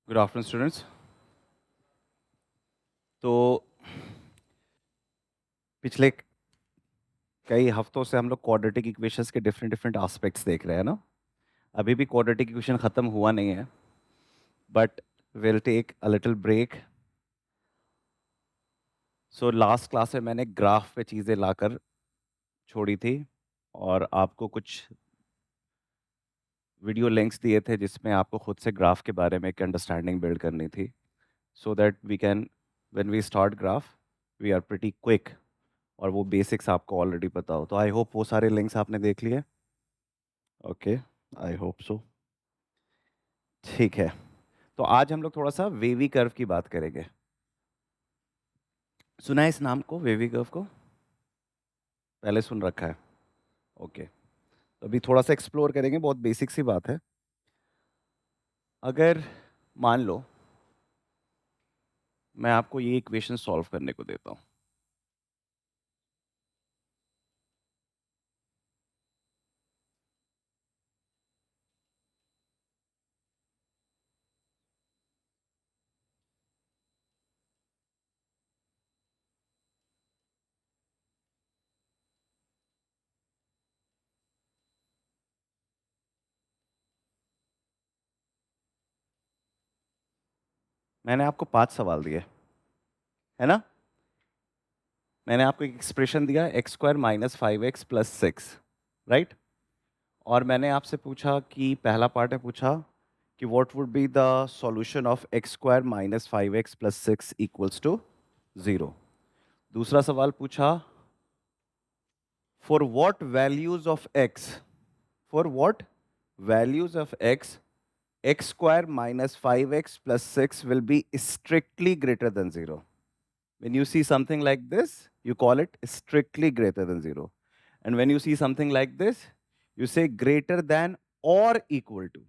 Good afternoon students. तो पिछले कई हफ्तों से हम लोग क्वाड्रेटिक इक्वेशंस के डिफरेंट डिफरेंट एस्पेक्ट्स देख रहे हैं ना। अभी भी क्वाड्रेटिक इक्वेशन ख़त्म हुआ नहीं है, but will take a little break. So last class में मैंने ग्राफ पे चीज़ें लाकर छोड़ी थी और आपको कुछ वीडियो लिंक्स दिए थे जिसमें आपको खुद से ग्राफ के बारे में एक अंडरस्टैंडिंग बिल्ड करनी थी, so that we can when we start graph we are pretty quick, और वो बेसिक्स आपको ऑलरेडी पता हो। तो आई होप वो सारे लिंक्स आपने देख लिए। Okay, I hope so. ठीक है, तो आज हम लोग थोड़ा सा वेवी कर्व की बात करेंगे। सुना है इस नाम को, वेवी कर्व को? पहले सुन रखा है? ओके, तो अभी थोड़ा सा एक्सप्लोर करेंगे, बहुत बेसिक सी बात है। अगर मान लो मैं आपको ये इक्वेशन सॉल्व करने को देता हूँ, मैंने आपको 5 सवाल दिए, है ना? मैंने आपको एक एक्सप्रेशन दिया, x² - 5x + 6, राइट? और मैंने आपसे पूछा कि पहला पार्ट में पूछा कि what would be the solution of x² - 5x + 6 = 0। दूसरा सवाल पूछा, for what values of x, for what values of x, x² - 5x + 6 will be strictly greater than 0. When you see something like this, you call it strictly greater than 0. And when you see something like this, you say greater than or equal to,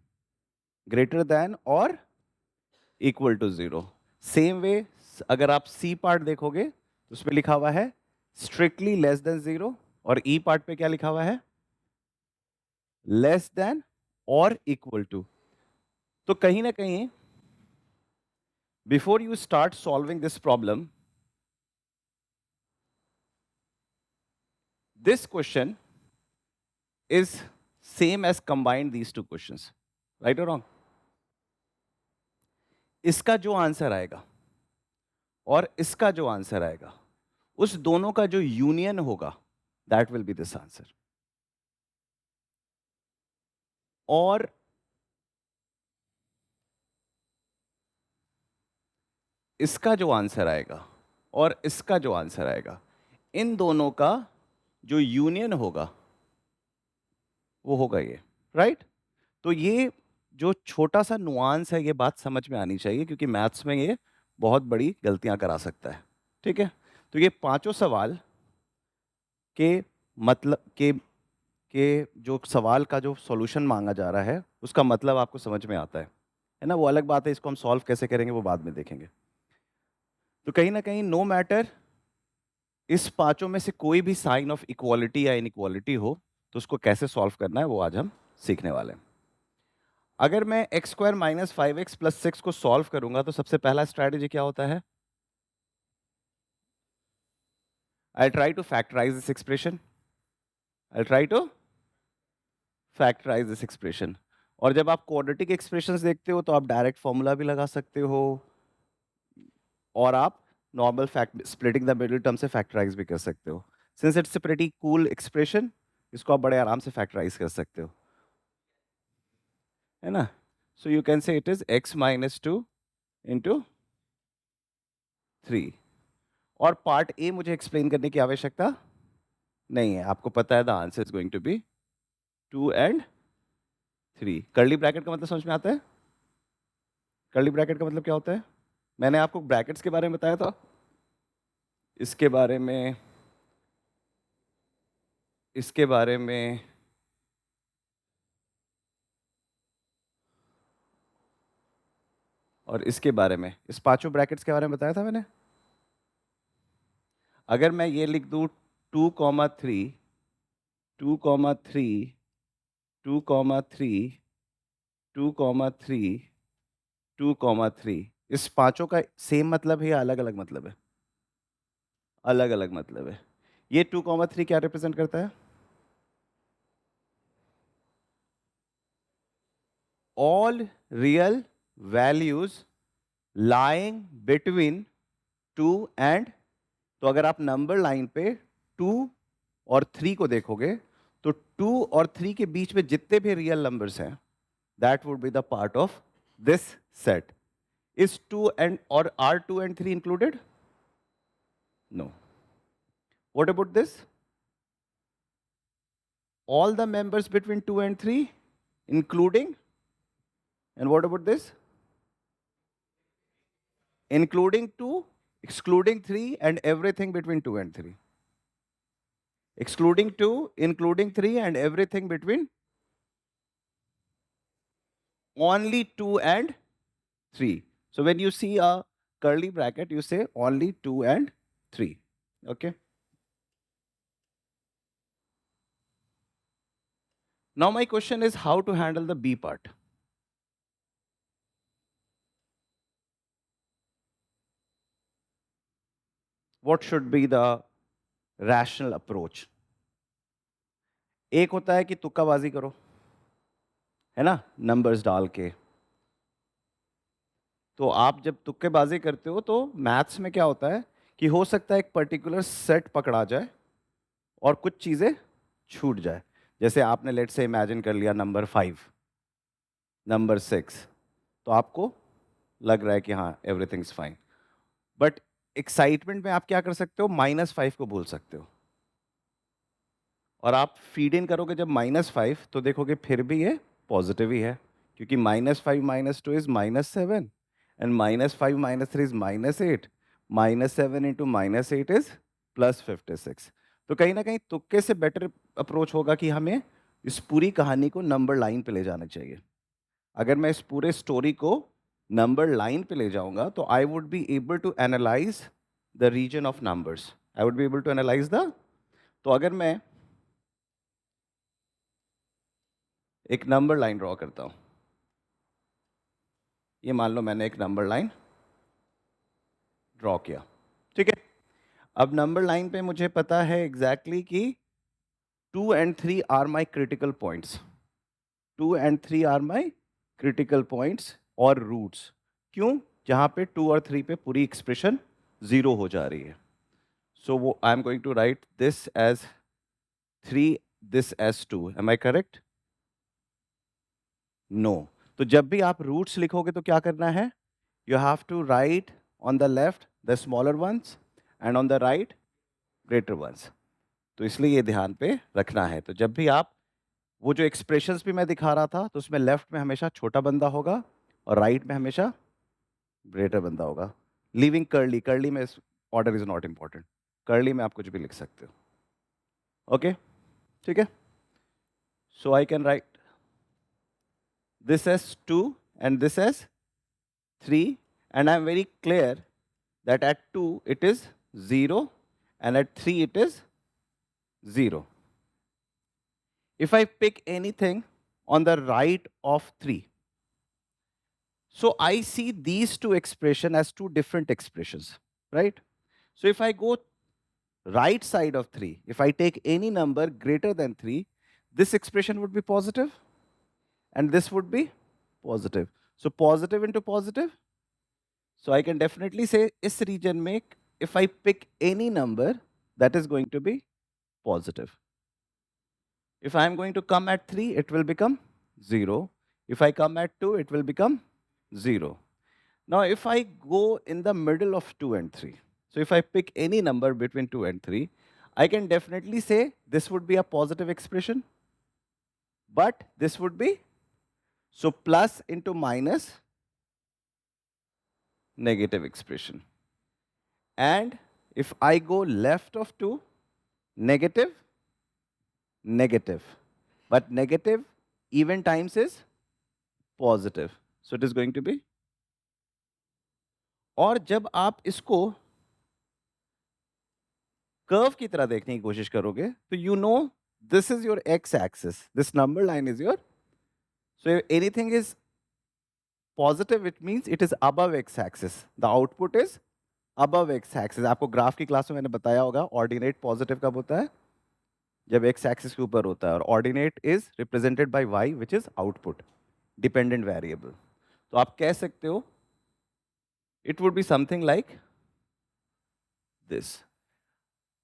greater than or equal to 0. Same way, अगर आप C part देखोगे तो उसमें लिखा हुआ है strictly less than 0, और E part पे क्या लिखा हुआ है? लेस देन और इक्वल टू। तो कहीं ना कहीं before you start solving this problem, this question is same as combined these two questions, right और रॉन्ग? इसका जो आंसर आएगा और इसका जो आंसर आएगा, उस दोनों का जो यूनियन होगा, that will be this answer. और इसका जो आंसर आएगा और इसका जो आंसर आएगा, इन दोनों का जो यूनियन होगा वो होगा ये, राइट? तो ये जो छोटा सा नुआंस है, ये बात समझ में आनी चाहिए, क्योंकि मैथ्स में ये बहुत बड़ी गलतियां करा सकता है। ठीक है, तो ये पांचों सवाल के मतलब के जो सवाल का जो सॉल्यूशन मांगा जा रहा है, उसका मतलब आपको समझ में आता है ना? वो अलग बात है, इसको हम सॉल्व कैसे करेंगे वो बाद में देखेंगे। तो कहीं ना कहीं नो मैटर इस पांचों में से कोई भी साइन ऑफ इक्वालिटी या इनइक्वालिटी हो, तो उसको कैसे सॉल्व करना है वो आज हम सीखने वाले हैं। अगर मैं x² - 5x + 6 को सॉल्व करूंगा तो सबसे पहला स्ट्रैटेजी क्या होता है? I try to factorise this expression, I try to factorise this expression. और जब आप क्वाड्रेटिक एक्सप्रेशंस देखते हो तो आप डायरेक्ट फॉर्मूला भी लगा सकते हो, और आप normal fact splitting the middle term से फैक्टराइज भी कर सकते हो। Since it's a pretty cool expression, इसको आप बड़े आराम से फैक्टराइज कर सकते हो, है ना? सो you can say it is x - 2 × 3। और पार्ट ए मुझे एक्सप्लेन करने की आवश्यकता नहीं है, आपको पता है the answer is going to be 2 and 3। Curly bracket का मतलब समझ में आता है? कर्ली ब्रैकेट का मतलब क्या होता है? मैंने आपको ब्रैकेट्स के बारे में बताया था, इसके बारे में, इसके बारे में, और इसके बारे में, इस पांचों ब्रैकेट्स के बारे में बताया था मैंने। अगर मैं ये लिख दूं 2,3, 2,3, 2,3, 2,3, 2,3, इस पांचों का सेम मतलब है या अलग अलग मतलब है? अलग अलग मतलब है। ये 2,3 क्या रिप्रेजेंट करता है? All real values lying between 2 and, तो अगर आप नंबर लाइन पे 2 और 3 को देखोगे तो 2 और 3 के बीच में जितने भी रियल नंबर्स हैं, that would be the part of this set. Is 2 and or are 2 and 3 included? No. What about this? All the members between 2 and 3, including, and what about this? Including 2, excluding 3, and everything between 2 and 3. Excluding 2, including 3, and everything between only 2 and 3. So when you see a curly bracket, you say only 2 and 3. Okay? Now my question is how to handle the B part. What should be the rational approach? एक होता है कि तुक्काबाजी करो, है ना, numbers डाल के। तो आप जब तुक्केबाजी करते हो तो मैथ्स में क्या होता है कि हो सकता है एक पर्टिकुलर सेट पकड़ा जाए और कुछ चीजें छूट जाए। जैसे आपने लेट से इमेजिन कर लिया नंबर 5, नंबर 6, तो आपको लग रहा है कि हाँ everything is fine, but excitement में आप क्या कर सकते हो, -5 को भूल सकते हो। और आप फीड इन करोगे जब -5 तो देखोगे फिर भी ये पॉजिटिव ही है, क्योंकि -5 -2 is -7 and -5 -3 is -8, -7 into -8 is +56। तो कहीं ना कहीं तुक्के से बेटर अप्रोच होगा कि हमें इस पूरी कहानी को नंबर लाइन पे ले जाना चाहिए। अगर मैं इस पूरे स्टोरी को नंबर लाइन पे ले जाऊंगा तो I would be able to analyse the region of numbers, I would be able to analyse the, तो अगर मैं एक नंबर लाइन ड्रॉ करता हूं, ये मान लो मैंने एक नंबर लाइन ड्रॉ किया, ठीक है। अब नंबर लाइन पे मुझे पता है एग्जैक्टली कि 2 and 3 are my critical points, 2 and 3 are my critical points और रूट्स। क्यों? जहां पे 2 और 3 पे पूरी एक्सप्रेशन जीरो हो जा रही है। सो वो I am going to write this as 3, this as 2, am I correct? No. तो जब भी आप रूट्स लिखोगे तो क्या करना है, you have to write on the left the smaller ones and on the right greater ones. तो इसलिए ये ध्यान पे रखना है। तो जब भी आप, वो जो एक्सप्रेशंस भी मैं दिखा रहा था तो उसमें लेफ्ट में हमेशा छोटा बंदा होगा और राइट में हमेशा ग्रेटर बंदा होगा। लीविंग कर्ली, कर्ली में order is not important, curly में आप कुछ भी लिख सकते हो। ओके, ठीक है। So I can write this as 2 and this as 3, and I am very clear that at 2 it is 0 and at 3 it is 0. If I pick anything on the right of 3, so I see these two expressions as two different expressions, right? So if I go right side of 3, if I take any number greater than 3, this expression would be positive and this would be positive. So positive into positive. So I can definitely say इस region में if I pick any number that is going to be positive. If I am going to come at 3, it will become 0. If I come at 2, it will become 0. Now if I go in the middle of 2 and 3, so if I pick any number between 2 and 3, I can definitely say this would be a positive expression, but this would be, so plus into minus, negative expression. And if I go left of 2, negative, negative. But negative even times is positive. So it is going to be. और जब आप इसको curve की तरह देखने की कोशिश करोगे तो you know this is your x axis, this number line is your, so anything is positive it means it is above x axis, the output is above x axis. आपको ग्राफ की class में मैंने बताया होगा ordinate positive कब होता है, जब एक्स एक्सिस के ऊपर होता है, और ordinate is represented by y which is output, dependent variable. तो आप कह सकते हो it would be something like this.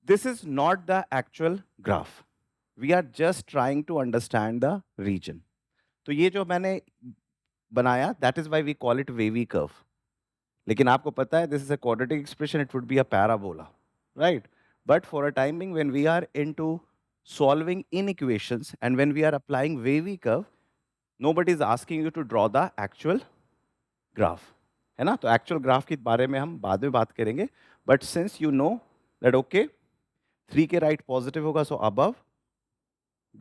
This is not the actual graph, we are just trying to understand the reason. तो ये जो मैंने बनाया that is why we call it wavy curve. लेकिन आपको पता है this is a quadratic expression, it would be a parabola, right? But for a time being when we are into solving inequations and when we are applying wavy curve, nobody is asking you to draw the actual graph, है ना? तो actual graph के बारे में हम बाद में बात करेंगे, but since you know that okay 3 के right positive होगा, so above,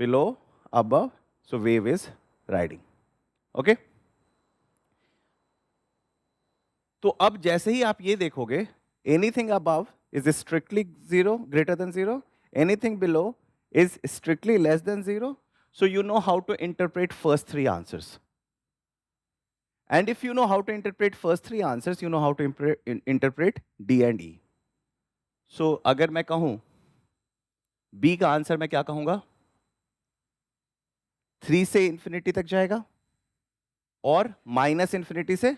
below, above, so wave is riding, okay? तो अब जैसे ही आप ये देखोगे anything above is strictly zero, greater than zero, anything below is strictly less than zero, so you know how to interpret first three answers. And if you know how to interpret first three answers, you know how to interpret D and E. So अगर मैं कहूं B का answer मैं क्या कहूंगा, 3 से infinity तक जाएगा और माइनस इंफिनिटी से,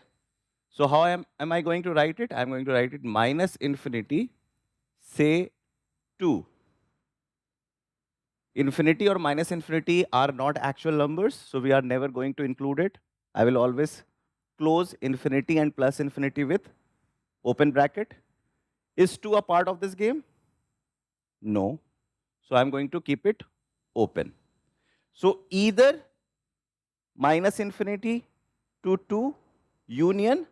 so how am I going to write it? I'm going to write it minus infinity से 2. Infinity or minus infinity are not actual numbers, so we are never going to include it. I will always close infinity and plus infinity with open bracket. Is 2 a part of this game? No. So I'm going to keep it open. So either minus infinity to 2 union,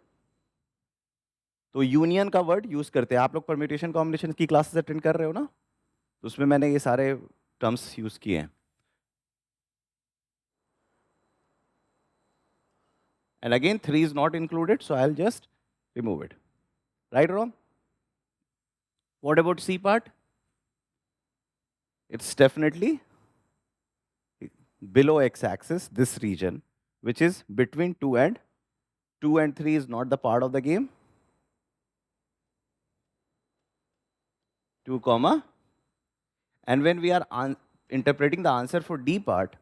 तो union का word use करते हैं। आप लोग permutation combination की classes attend कर रहे हो ना, तो उसमें मैंने ये सारे टर्म्स यूज किए हैं। And again 3 is not included, so I'll just remove it. Right or wrong? What about C part? It's definitely below x-axis, this region, which is between 2 and 3 is not the part of the game. 2 comma. And when we are interpreting the answer for D part,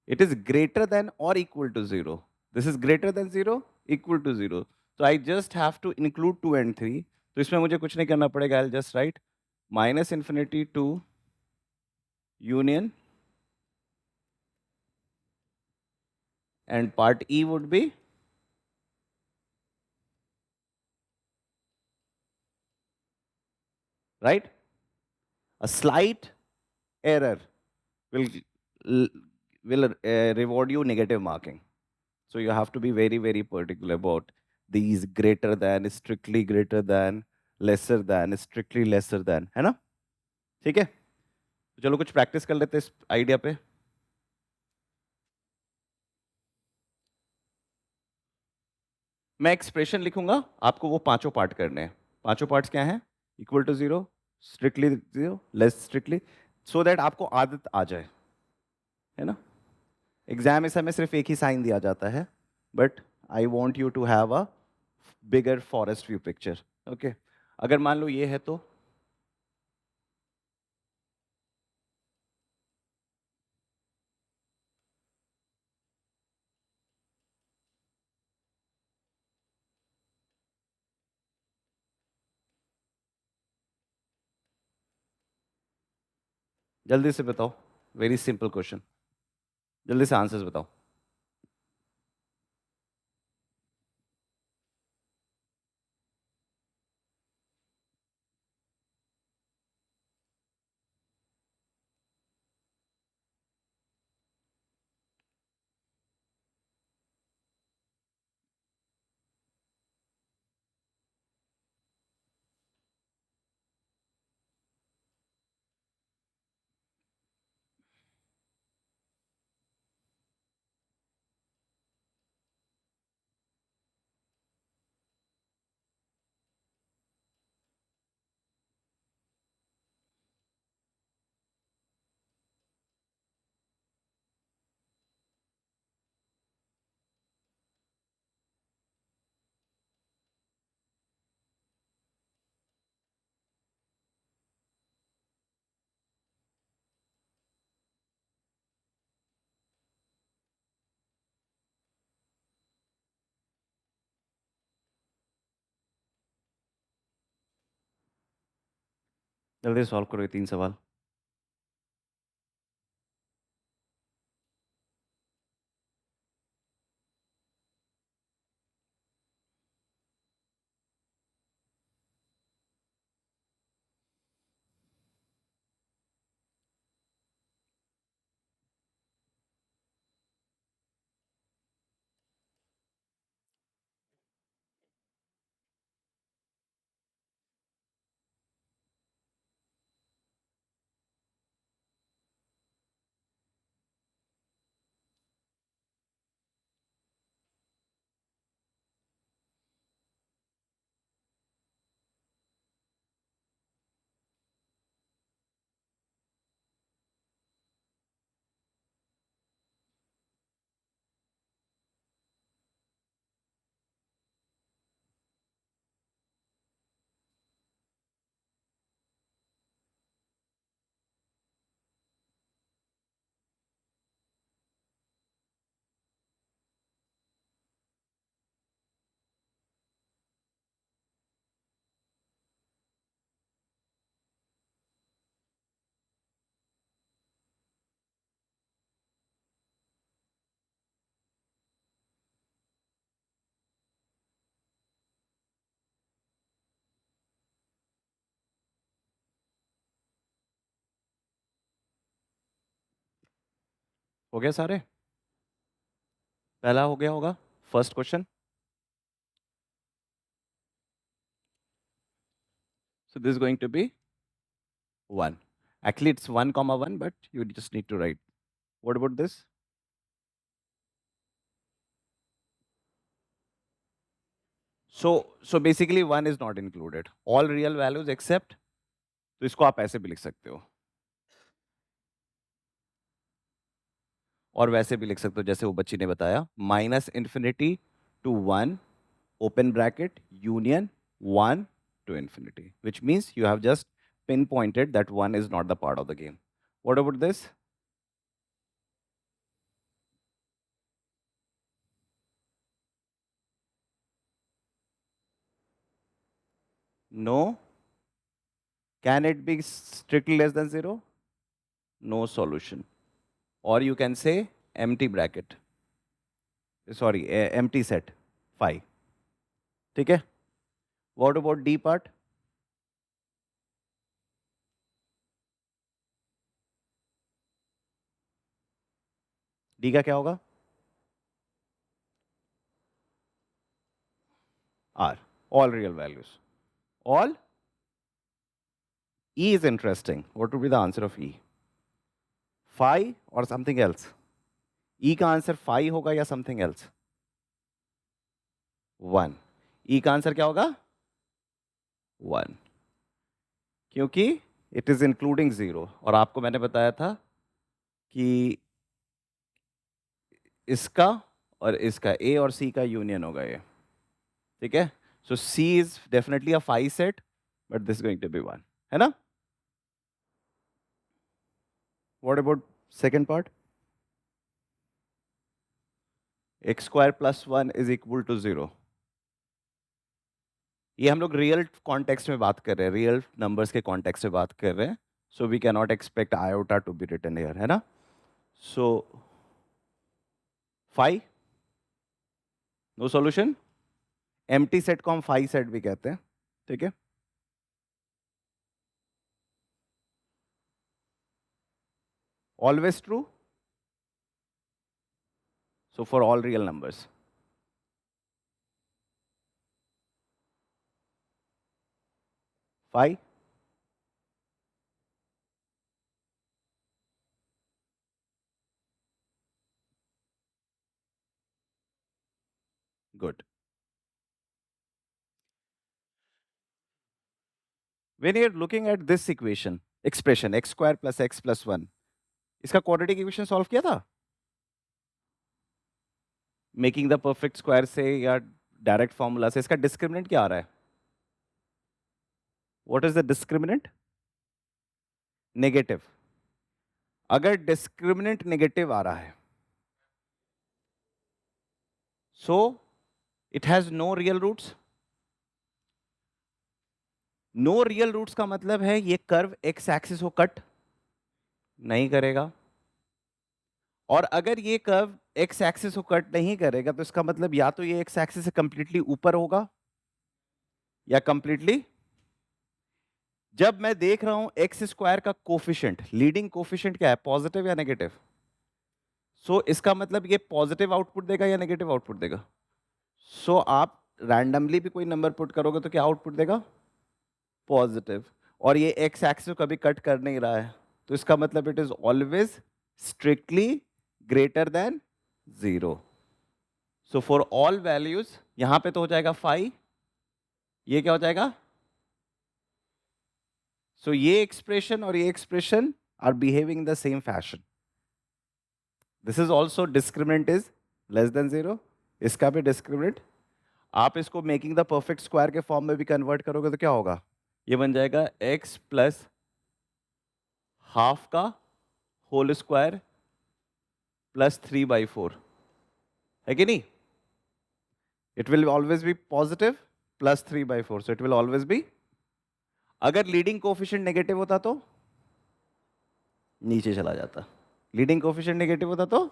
it is greater than or equal to 0. This is greater than 0, equal to 0. So I just have to include 2 and 3. तो इसमें मुझे कुछ नहीं करना पड़ेगा, I'll just write minus infinity to union, and part E would be right. A slight error will reward you negative marking. So you have to be very, very particular about these greater than, strictly greater than, lesser than, strictly lesser than, है ना? ठीक है? तो चलो कुछ practice कर लेते हैं इस आइडिया पे। मैं एक्सप्रेशन लिखूंगा, आपको वो पांचों पार्ट करने हैं। पांचों पार्ट्स क्या हैं? Equal to zero, strictly zero, less strictly, so that आपको आदत आ जाए, है ना? एग्जाम में समय सिर्फ एक ही साइन दिया जाता है, but I want you to have a bigger forest view picture, okay? अगर मान लो ये है तो जल्दी से बताओ, वेरी सिंपल क्वेश्चन, जल्दी से आंसर्स बताओ। जल्दी सॉल्व करो ये 3 सवाल। हो गया सारे? पहला हो गया होगा, first question. So this is going to be 1. Actually, it's 1 comma 1, but you just need to write. What about this? So basically 1 is not included. All real values except, तो इसको आप ऐसे भी लिख सकते हो और वैसे भी लिख सकते हो जैसे वो बच्ची ने बताया, minus infinity to 1 open bracket union 1 to infinity, which means you have just pinpointed that 1 is not the part of the game. What about this? No. Can it be strictly less than 0? No solution. Or you can say empty bracket. Sorry, empty set. 5. ठीक है? What about D part? D का क्या होगा? R. All real values. All? E is interesting. What would be the answer of E? 5 or something else? E का answer 5 होगा या something else? 1. E का answer क्या होगा? 1. क्योंकि इट इज इंक्लूडिंग 0 और आपको मैंने बताया था कि इसका और इसका ए और सी का यूनियन होगा ये, ठीक है? So C is definitely a 5 set, but this going to be 1, है ना? What about second part? X square plus 1 is equal to 0। ये हम लोग रियल कॉन्टेक्स्ट में बात कर रहे हैं, रियल नंबर्स के कॉन्टेक्स्ट में बात कर रहे हैं, so we can not expect iota to be written here, है ना? So 5, no solution. Empty set को हम 5 सेट भी कहते हैं, ठीक है? Always true? So for all real numbers. 5? Good. When you're looking at this expression x square plus x plus 1, इसका quadratic equation solve किया था? Making the perfect square से या direct formula से, इसका discriminant क्या आ रहा है? What is the discriminant? Negative. अगर discriminant negative आ रहा है, so it has no real roots. No real roots का मतलब है ये कर्व एक्स एक्सिस को कट नहीं करेगा, और अगर ये कर्व एक्स एक्सिस को कट नहीं करेगा तो इसका मतलब या तो ये एक्स एक्सिस से कंप्लीटली ऊपर होगा या कंप्लीटली, जब मैं देख रहा हूं एक्स स्क्वायर का कोफिशिएंट, लीडिंग कोफिशिएंट क्या है, पॉजिटिव या नेगेटिव, सो इसका मतलब ये पॉजिटिव आउटपुट देगा या नेगेटिव आउटपुट देगा, सो आप रैंडमली भी कोई नंबर पुट करोगे तो क्या आउटपुट देगा, पॉजिटिव, और ये एक्स एक्सिस को कभी कट कर नहीं रहा है, तो इसका मतलब it is always strictly greater than 0। So for all values यहां पे तो हो जाएगा 5, ये क्या हो जाएगा, सो ये एक्सप्रेशन और ये expression are behaving the same fashion. This is also discriminant is less than 0, इसका भी डिस्क्रिमिनेंट, आप इसको मेकिंग द परफेक्ट स्क्वायर के फॉर्म में भी कन्वर्ट करोगे तो क्या होगा, ये बन जाएगा x प्लस हाफ का होल स्क्वायर प्लस 3/4, है कि नहीं, it will always be positive plus 3/4, so it will always B, अगर लीडिंग कोफिशिएंट नेगेटिव होता तो नीचे चला जाता, लीडिंग कोफिशिएंट नेगेटिव होता तो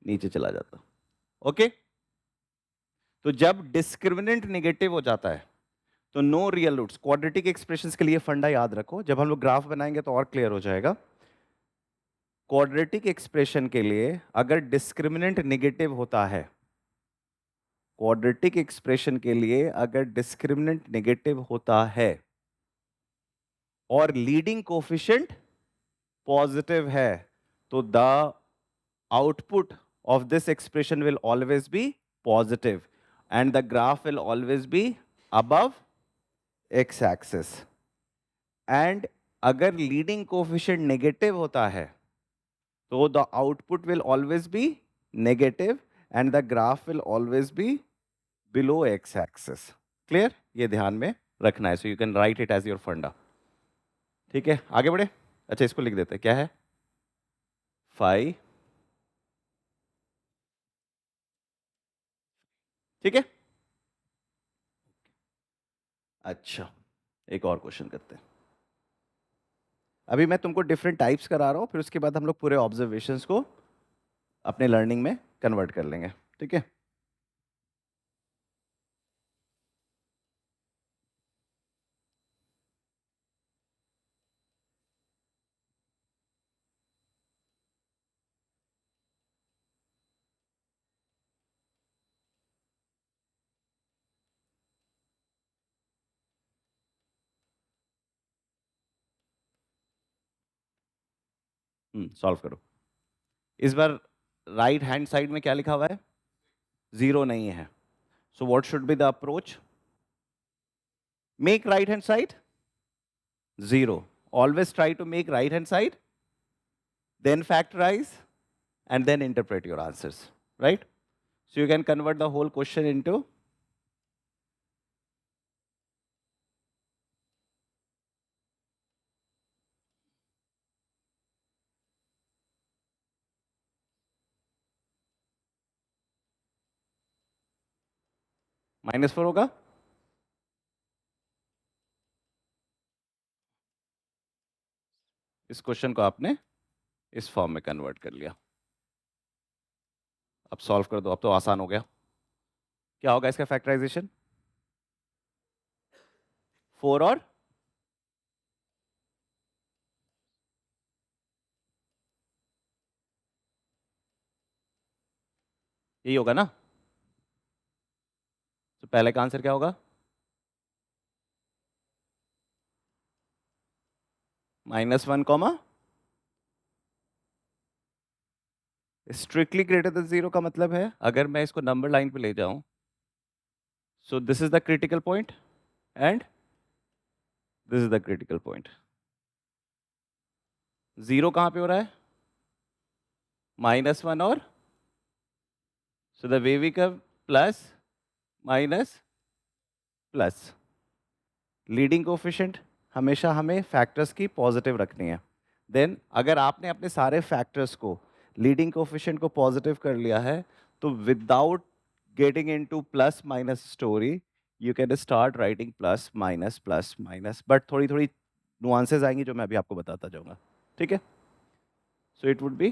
नीचे चला जाता, ओके। तो जब डिस्क्रिमिनेंट नेगेटिव हो जाता है तो no real roots, quadratic expressions के लिए फंडा याद रखो, जब हम लोग ग्राफ बनाएंगे तो और क्लियर हो जाएगा। क्वाड्रेटिक एक्सप्रेशन के लिए अगर डिस्क्रिमिनेंट नेगेटिव होता है, क्वाड्रेटिक एक्सप्रेशन के लिए अगर डिस्क्रिमिनेंट नेगेटिव होता है और लीडिंग कोफिशिएंट पॉजिटिव है, तो the output of this expression will always be positive and the graph will always be above x axis, and अगर लीडिंग कोफिशिएंट नेगेटिव होता है तो the output will always be negative and the graph will always be below x axis. Clear, ये ध्यान में रखना है, so you can write it as your funda. ठीक है, आगे बढ़े। अच्छा, इसको लिख देते हैं, क्या है, 5, ठीक है। अच्छा, एक और क्वेश्चन करते हैं। अभी मैं तुमको डिफरेंट टाइप्स करा रहा हूं, फिर उसके बाद हम लोग पूरे ऑब्जर्वेशंस को अपने लर्निंग में कन्वर्ट कर लेंगे, ठीक है। सॉल्व करो। इस बार राइट हैंड साइड में क्या लिखा हुआ है, 0 नहीं है, so what should be the approach, make right hand side 0, always try to make right hand side, then factorize, and then interpret your answers, right? So you can convert the whole question into -4 होगा, इस question को आपने इस form में convert कर लिया। अब solve कर दो, अब तो आसान हो गया। क्या होगा इसका फैक्टराइजेशन, 4 और यही होगा ना, तो पहले का आंसर क्या होगा, -1, स्ट्रिक्टली ग्रेटर देन 0 का मतलब है अगर मैं इसको नंबर लाइन पे ले जाऊं, so this is the critical point and this is the critical point. 0 कहां पे हो रहा है, -1 और, so the way we curve plus minus plus, leading coefficient हमेशा हमें फैक्टर्स की पॉजिटिव रखनी है। देन अगर आपने अपने सारे फैक्टर्स को लीडिंग कोफिशिएंट को पॉजिटिव कर लिया है, तो without getting into plus minus story you can start writing plus minus, but थोड़ी थोड़ी नुआंसेस आएंगी जो मैं अभी आपको बताता जाऊंगा, ठीक है? So it would be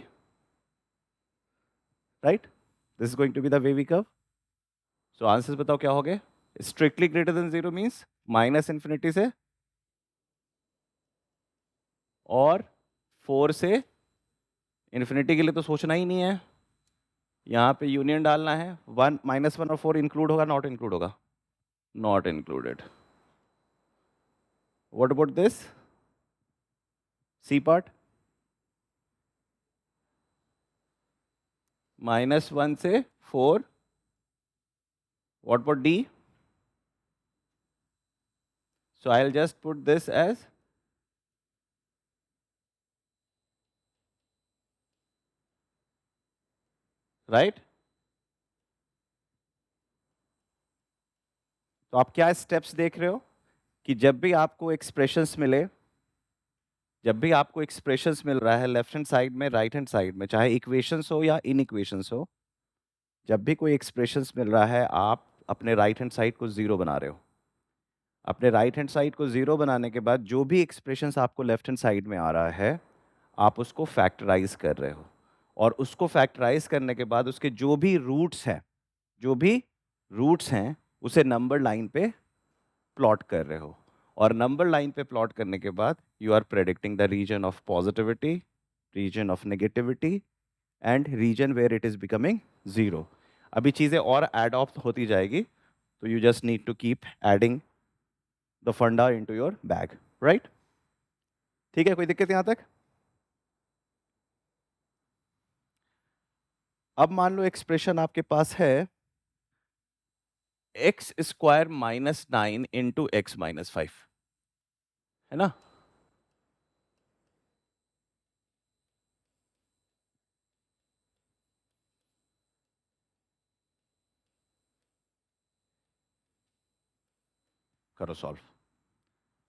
right, this is going to be the way we curve. So answers बताओ क्या हो गए? Strictly greater than zero means minus infinity से और 4 से इन्फिनिटी के लिए तो सोचना ही नहीं है, यहाँ पे यूनियन डालना है। 1 -1 और 4 इंक्लूड होगा, नॉट इंक्लूड होगा? Not included. What about this C part? -1 से 4, what about D? So I will just put this as right. तो आप क्या स्टेप्स देख रहे हो कि जब भी आपको एक्सप्रेशंस मिले, जब भी आपको एक्सप्रेशंस मिल रहा है लेफ्ट हैंड साइड में, राइट हैंड साइड में, चाहे इक्वेशंस हो या इन इक्वेशंस हो, जब भी कोई एक्सप्रेशंस मिल रहा है आप अपने राइट हैंड साइड को जीरो बना रहे हो। अपने राइट हैंड साइड को जीरो बनाने के बाद जो भी एक्सप्रेशंस आपको लेफ्ट हैंड साइड में आ रहा है आप उसको फैक्टराइज कर रहे हो, और उसको फैक्टराइज करने के बाद उसके जो भी रूट्स हैं, जो भी रूट्स हैं उसे नंबर लाइन पे प्लॉट कर रहे हो, और नंबर लाइन पे प्लॉट करने के बाद you are predicting the region of positivity, region of negativity and region where it is becoming zero. अभी चीज़ें और एड ऑफ होती जाएगी, तो you just need to keep adding the funda into your bag, right? ठीक है, कोई दिक्कत यहाँ तक? अब मान लो एक्सप्रेशन आपके पास है x² -9 इंटू x -5, है ना? करो सॉल्व।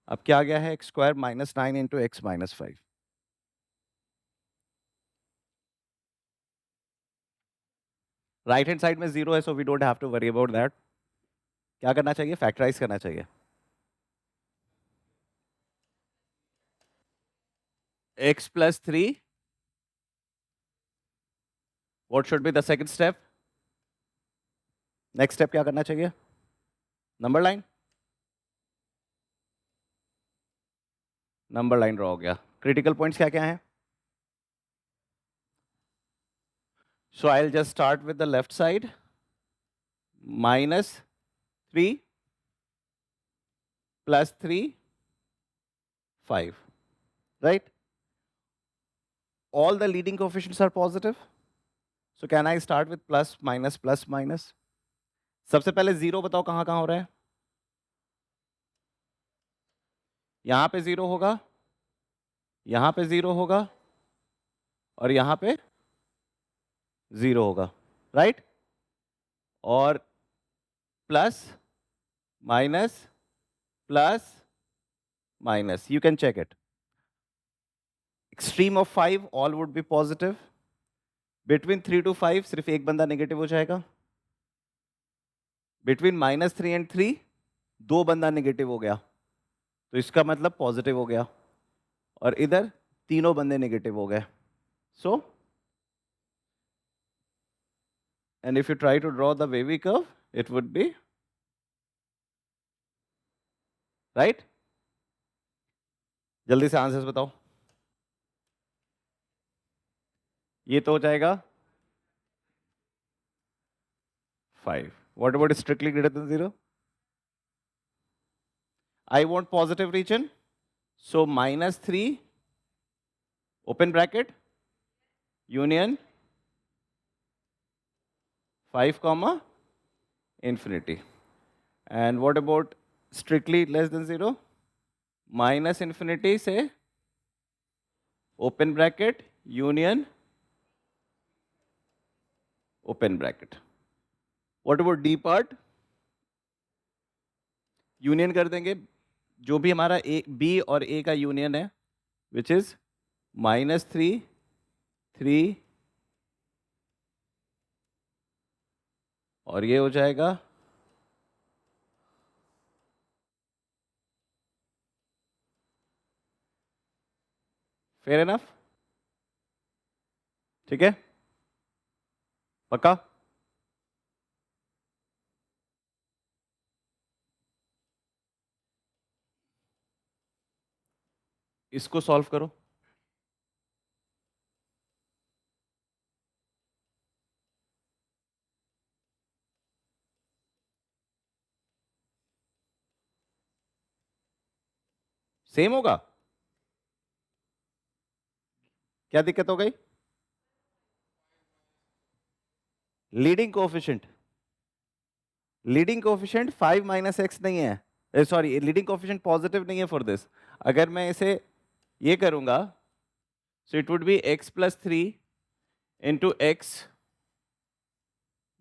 अब क्या आ गया है? x² -9 into x -5। Right hand side में जीरो है, so we don't have to worry about that. क्या करना चाहिए? फैक्टराइज करना चाहिए। x plus 3, what should be the second step? Next step क्या करना चाहिए? Number line, number line draw हो गया। क्रिटिकल पॉइंट्स क्या क्या हैं? So I will just start with the left side, -3 +3 5, right? All the leading coefficients are positive, so can I start with plus minus? सबसे पहले जीरो बताओ कहां कहां हो रहा है? यहां पे जीरो होगा, यहां पे जीरो होगा, और यहां पे जीरो होगा, राइट? और plus minus plus minus, you can check it. Extreme of 5 all would be positive. Between 3 to 5 सिर्फ एक बंदा नेगेटिव हो जाएगा। Between -3 and 3 दो बंदा नेगेटिव हो गया, तो इसका मतलब पॉजिटिव हो गया, और इधर तीनों बंदे नेगेटिव हो गए। सो and if you try to draw the wavy curve, it would be right. जल्दी से आंसर्स बताओ। ये तो हो जाएगा 5। What about strictly greater than 0? I want positive region, so -3 open bracket union 5 comma infinity. And what about strictly less than 0? Minus infinity से open bracket union open bracket. What about D part? Union कर देंगे जो भी हमारा A B और ए का union है, which is -3 3, और ये हो जाएगा फेयर एनफ? ठीक है, पक्का? इसको सॉल्व करो। सेम होगा? क्या दिक्कत हो गई? Leading coefficient, leading coefficient 5 minus x नहीं है, सॉरी लीडिंग कोएफिशिएंट पॉजिटिव नहीं है फॉर दिस। अगर मैं इसे ये करूंगा, सो it would B x plus 3 into x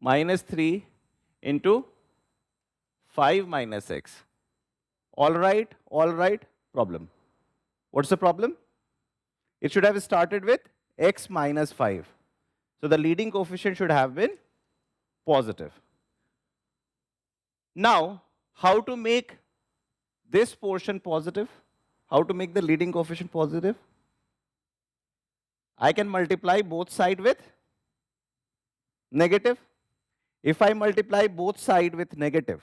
minus 3 into 5 minus x. All right, problem. What's the problem? It should have started with x minus 5. So the leading coefficient should have been positive. Now, how to make this portion positive? How to make the leading coefficient positive? I can multiply both sides with negative. If I multiply both sides with negative,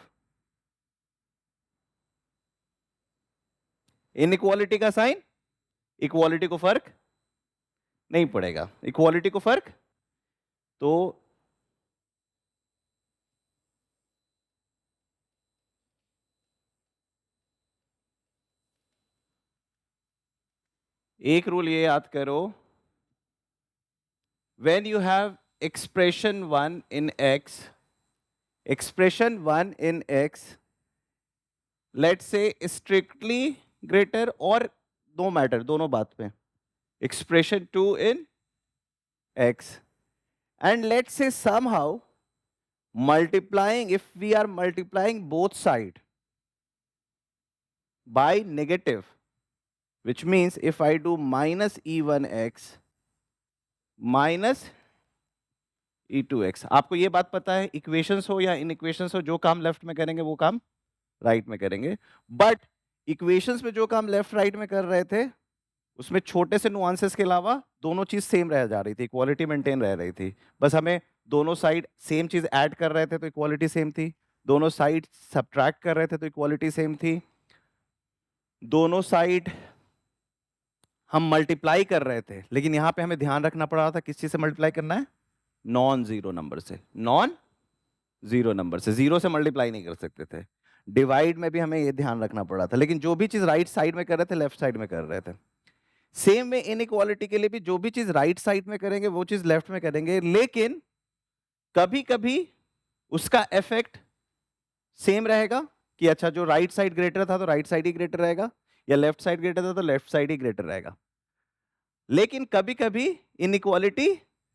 inequality का sign equality को फर्क नहीं पड़ेगा, equality को फर्क, तो एक rule ये याद करो, when you have expression 1 in x, expression 1 in x, let's say strictly greater or no matter, दोनों बात पे, expression 2 in x, and let's say somehow multiplying, if we are multiplying both side by negative, which means if I do minus e1x minus e2x, आपको ये बात पता है, equations हो या इन इक्वेशंस हो, जो काम लेफ्ट में करेंगे वो काम राइट में करेंगे, बट इक्वेशंस में जो काम लेफ्ट राइट में कर रहे थे उसमें छोटे से नुआंसेस के अलावा दोनों चीज सेम रह जा रही थी, इक्वालिटी मेंटेन रह रही थी, बस हमें दोनों साइड सेम चीज ऐड कर रहे थे तो इक्वालिटी सेम थी, दोनों साइड सब्ट्रैक्ट कर रहे थे तो इक्वालिटी सेम थी, दोनों साइड हम मल्टीप्लाई कर रहे थे, लेकिन यहां पे हमें ध्यान रखना पड़ रहा था किस चीज से मल्टीप्लाई करना है, नॉन जीरो नंबर से, नॉन जीरो नंबर से, जीरो से मल्टीप्लाई नहीं कर सकते थे, डिवाइड में भी हमें ये ध्यान रखना पड़ा था, लेकिन जो भी चीज राइट साइड में कर रहे थे लेफ्ट साइड में कर रहे थे, सेम में इनइक्वालिटी के लिए भी जो भी चीज राइट साइड में करेंगे वो चीज लेफ्ट में करेंगे, लेकिन कभी कभी उसका इफेक्ट सेम रहेगा कि अच्छा जो राइट साइड ग्रेटर था तो राइट साइड ही ग्रेटर रहेगा, या लेफ्ट साइड ग्रेटर था तो लेफ्ट साइड ही ग्रेटर रहेगा, लेकिन कभी कभी इनइक्वालिटी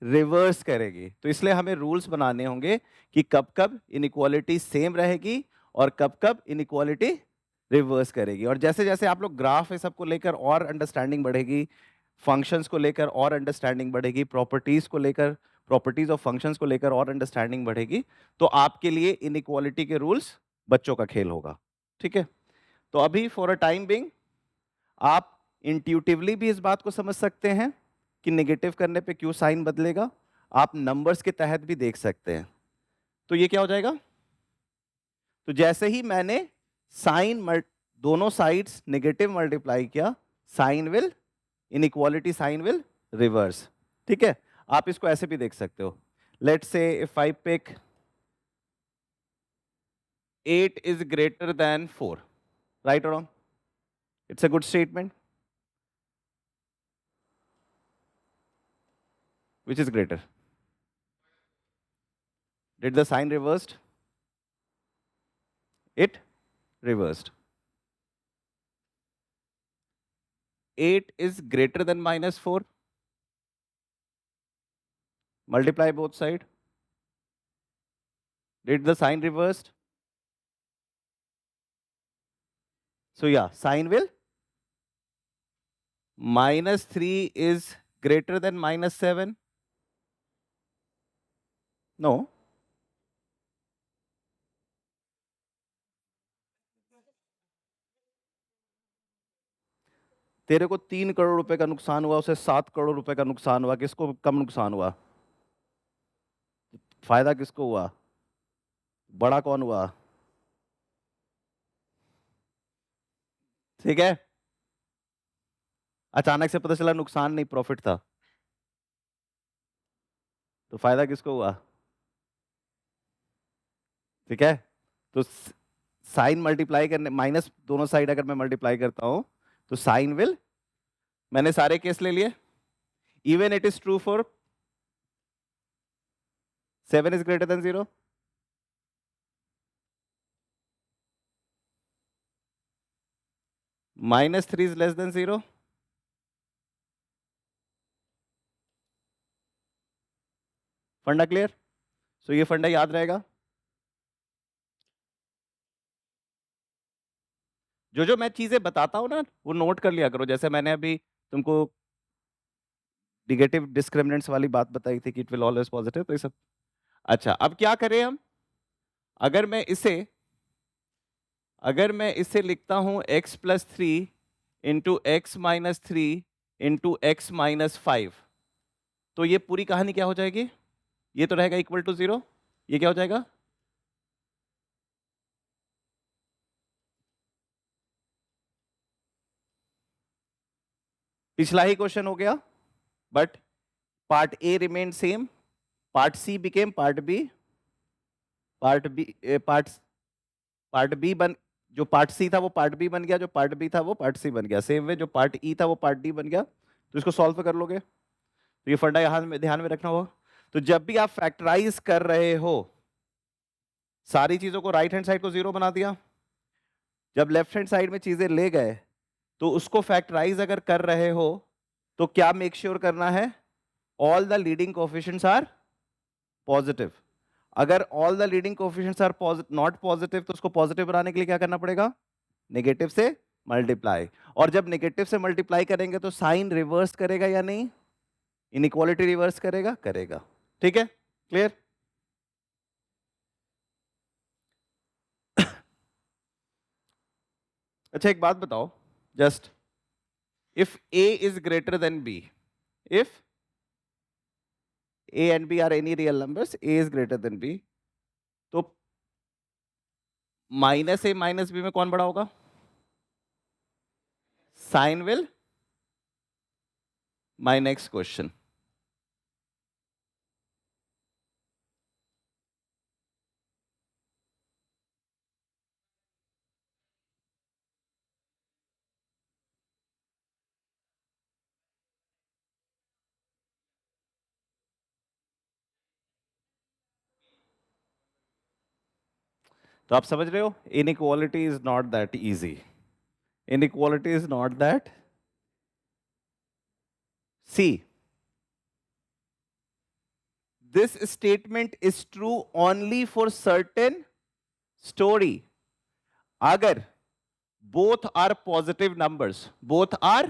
रिवर्स करेगी, तो इसलिए हमें रूल्स बनाने होंगे कि कब कब इनइक्वालिटी सेम रहेगी और कब कब इनइक्वालिटी रिवर्स करेगी, और जैसे जैसे आप लोग ग्राफ है सबको लेकर और अंडरस्टैंडिंग बढ़ेगी, फंक्शंस को लेकर और अंडरस्टैंडिंग बढ़ेगी, प्रॉपर्टीज को लेकर, प्रॉपर्टीज ऑफ फंक्शंस को लेकर और अंडरस्टैंडिंग बढ़ेगी, तो आपके लिए इनइक्वालिटी के रूल्स बच्चों का खेल होगा, ठीक है? तो अभी फॉर अ टाइम बिंग आप इंट्यूटिवली भी इस बात को समझ सकते हैं कि नेगेटिव करने पे क्यों साइन बदलेगा, आप नंबर्स के तहत भी देख सकते हैं, तो ये क्या हो जाएगा, तो जैसे ही मैंने साइन दोनों साइड्स नेगेटिव मल्टीप्लाई किया, sign will, inequality sign will reverse, ठीक है? आप इसको ऐसे भी देख सकते हो, let's say if I pick 8 is greater than 4, right or wrong? It's a good statement. Which is greater? Did the sign reversed? It reversed. 8 is greater than minus 4. Multiply both sides. Did the sign reversed? So yeah, sign will, minus 3 is greater than minus 7. No. तेरे को 3 करोड़ रुपए का नुकसान हुआ, उसे 7 करोड़ रुपए का नुकसान हुआ, किसको कम नुकसान हुआ? फायदा किसको हुआ? बड़ा कौन हुआ? ठीक है, अचानक से पता चला नुकसान नहीं प्रॉफिट था, तो फायदा किसको हुआ? ठीक है, तो साइन मल्टीप्लाई करने, माइनस दोनों साइड अगर मैं मल्टीप्लाई करता हूं तो साइन विल, मैंने सारे केस ले लिए, even it is true for 7 is greater than 0, -3 is less than 0, फंडा क्लियर? सो ये फंडा याद रहेगा। जो जो मैं चीजें बताता हूं ना वो नोट कर लिया करो, जैसे मैंने अभी तुमको निगेटिव डिस्क्रिमिनेंट्स वाली बात बताई थी कि इट विल ऑलवेज पॉजिटिव, तो ये सब। अच्छा, अब क्या करें हम? अगर मैं इसे लिखता हूं x+3 into x-3 into x-5, तो ये पूरी कहानी क्या हो जाएगी? ये तो रहेगा इक्वल टू 0, ये क्या हो जाएगा? पिछला ही क्वेश्चन हो गया, but part A remain same, part C became part B, part B part part B बन, जो पार्ट सी था वो पार्ट बी बन गया, जो पार्ट बी था वो पार्ट सी बन गया, सेम वे जो पार्ट ई था वो पार्ट डी बन गया। तो इसको सॉल्व कर लोगे, तो ये फंडा यहां में ध्यान में रखना होगा। तो जब भी आप फैक्टराइज कर रहे हो, सारी चीजों को राइट हैंड साइड को 0 बना दिया, जब लेफ्ट हैंड साइड में चीजें ले गए तो उसको फैक्टराइज अगर कर रहे हो तो क्या मेक श्योर करना है? All the leading coefficients are positive. अगर all the leading coefficients are not positive तो उसको पॉजिटिव बनाने के लिए क्या करना पड़ेगा? नेगेटिव से मल्टीप्लाई। और जब नेगेटिव से मल्टीप्लाई करेंगे तो साइन रिवर्स करेगा या नहीं? इनइक्वालिटी रिवर्स करेगा? करेगा। ठीक है, क्लियर? अच्छा एक बात बताओ, just if a is greater than b, if a and b are any real numbers, a is greater than b, तो माइनस ए माइनस बी में कौन बड़ा होगा? Sign will, my next question. तो आप समझ रहे हो, inequality is not that easy, inequality is not that. See, this statement is true only for certain story. अगर both are positive numbers, both are,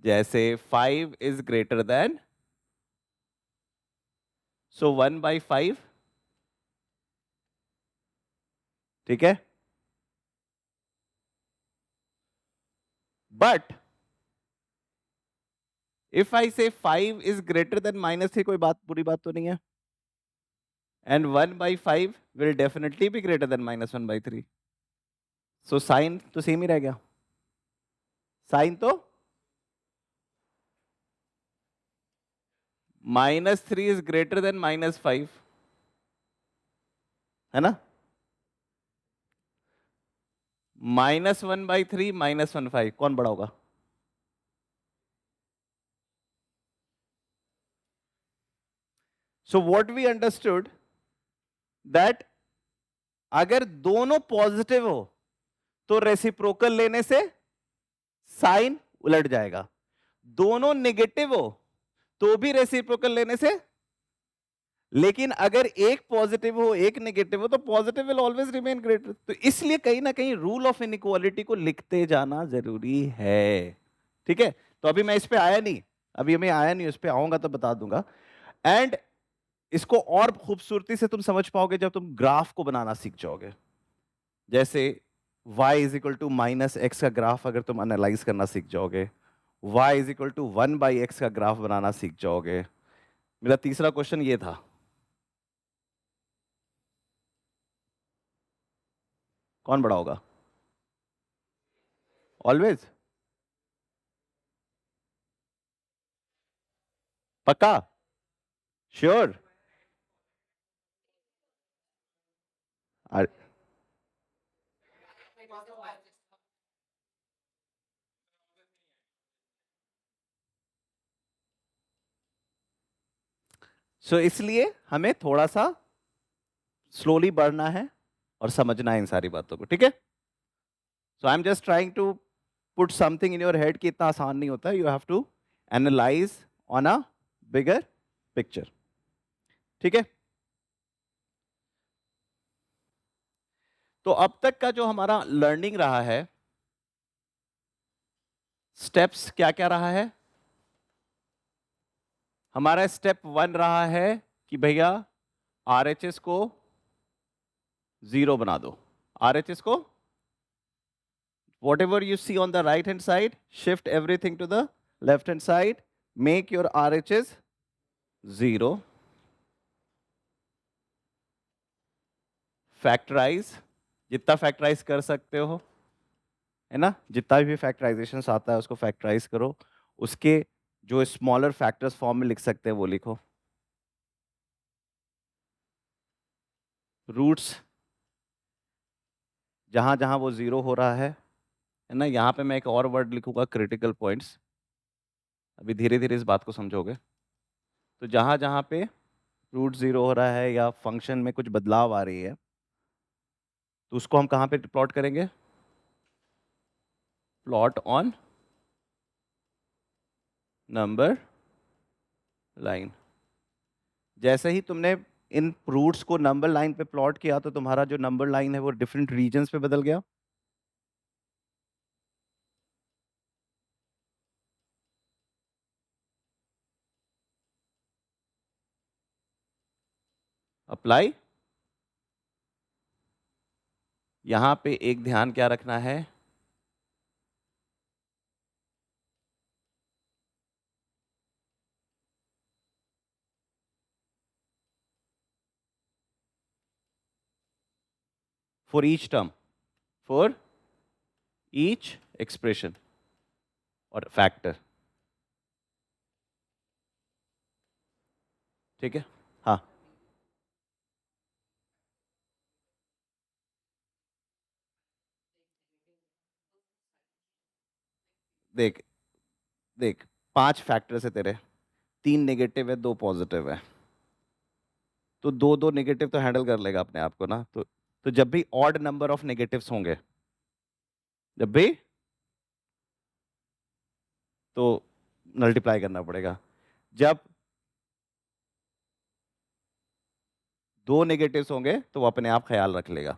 जैसे 5 is greater than, so 1/5, ठीक है? But if I say 5 is greater than -3, कोई बात बुरी बात तो नहीं है, and 1/5 will definitely be greater than -1/3, so sign तो सेम ही रह गया, साइन तो -3 is greater than -5, है ना? -1/3 -1/5 कौन बड़ा होगा? So what we understood that अगर दोनों पॉजिटिव हो तो रेसिप्रोकल लेने से साइन उलट जाएगा, दोनों नेगेटिव हो तो भी रेसिप्रोकल लेने से, लेकिन अगर एक पॉजिटिव हो एक नेगेटिव हो तो positive will always remain greater. तो इसलिए कहीं ना कहीं रूल ऑफ इनइक्वालिटी को लिखते जाना जरूरी है। ठीक है, तो अभी मैं इस पे आया नहीं, अभी मैं आया नहीं, उस पे आऊंगा तो बता दूंगा। एंड इसको और खूबसूरती से तुम समझ पाओगे जब तुम ग्राफ को बनाना सीख जाओगे। जैसे y is equal to minus x का ग्राफ अगर तुम एनालाइज करना सीख जाओगे, y is equal to 1/x का ग्राफ बनाना सीख जाओगे। मेरा तीसरा क्वेश्चन ये था, कौन बड़ा होगा? ऑलवेज? पक्का? श्योर? सो इसलिए हमें थोड़ा सा स्लोली बढ़ना है और समझना है इन सारी बातों को, ठीक है? So I am just trying to put something in your head कि इतना आसान नहीं होता, you have to analyse on a bigger picture, ठीक है? तो अब तक का जो हमारा लर्निंग रहा है, स्टेप्स क्या क्या रहा है हमारा? स्टेप 1 रहा है कि भैया आरएचएस को 0 बना दो। आरएचएस को whatever you see on the right hand side, shift everything to the left hand side, make your RHS 0, factorise जितना फैक्टराइज कर सकते हो, है ना? जितना भी फैक्टराइजेशन आता है उसको फैक्टराइज करो, उसके जो स्मॉलर फैक्टर्स फॉर्म में लिख सकते हैं वो लिखो। रूट्स जहां जहां वो 0 हो रहा है ना, यहाँ पे मैं एक और वर्ड लिखूंगा, क्रिटिकल पॉइंट्स। अभी धीरे धीरे इस बात को समझोगे। तो जहां जहां पे रूट 0 हो रहा है या फंक्शन में कुछ बदलाव आ रही है, तो उसको हम कहां पे प्लॉट करेंगे? Plot on number line. जैसे ही तुमने इन रूट्स को नंबर लाइन पे प्लॉट किया तो तुम्हारा जो नंबर लाइन है वो डिफरेंट रीजन्स पे बदल गया। अप्लाई। यहां पे एक ध्यान क्या रखना है, for each term, for each expression और फैक्टर, ठीक है? हाँ, देख देख 5 फैक्टर्स है तेरे, 3 नेगेटिव है, 2 पॉजिटिव है, तो दो दो नेगेटिव तो हैंडल कर लेगा अपने आप को ना। तो जब भी ऑड नंबर ऑफ नेगेटिव्स होंगे, जब भी, तो मल्टीप्लाई करना पड़ेगा। जब 2 नेगेटिव्स होंगे तो वो अपने आप ख्याल रख लेगा।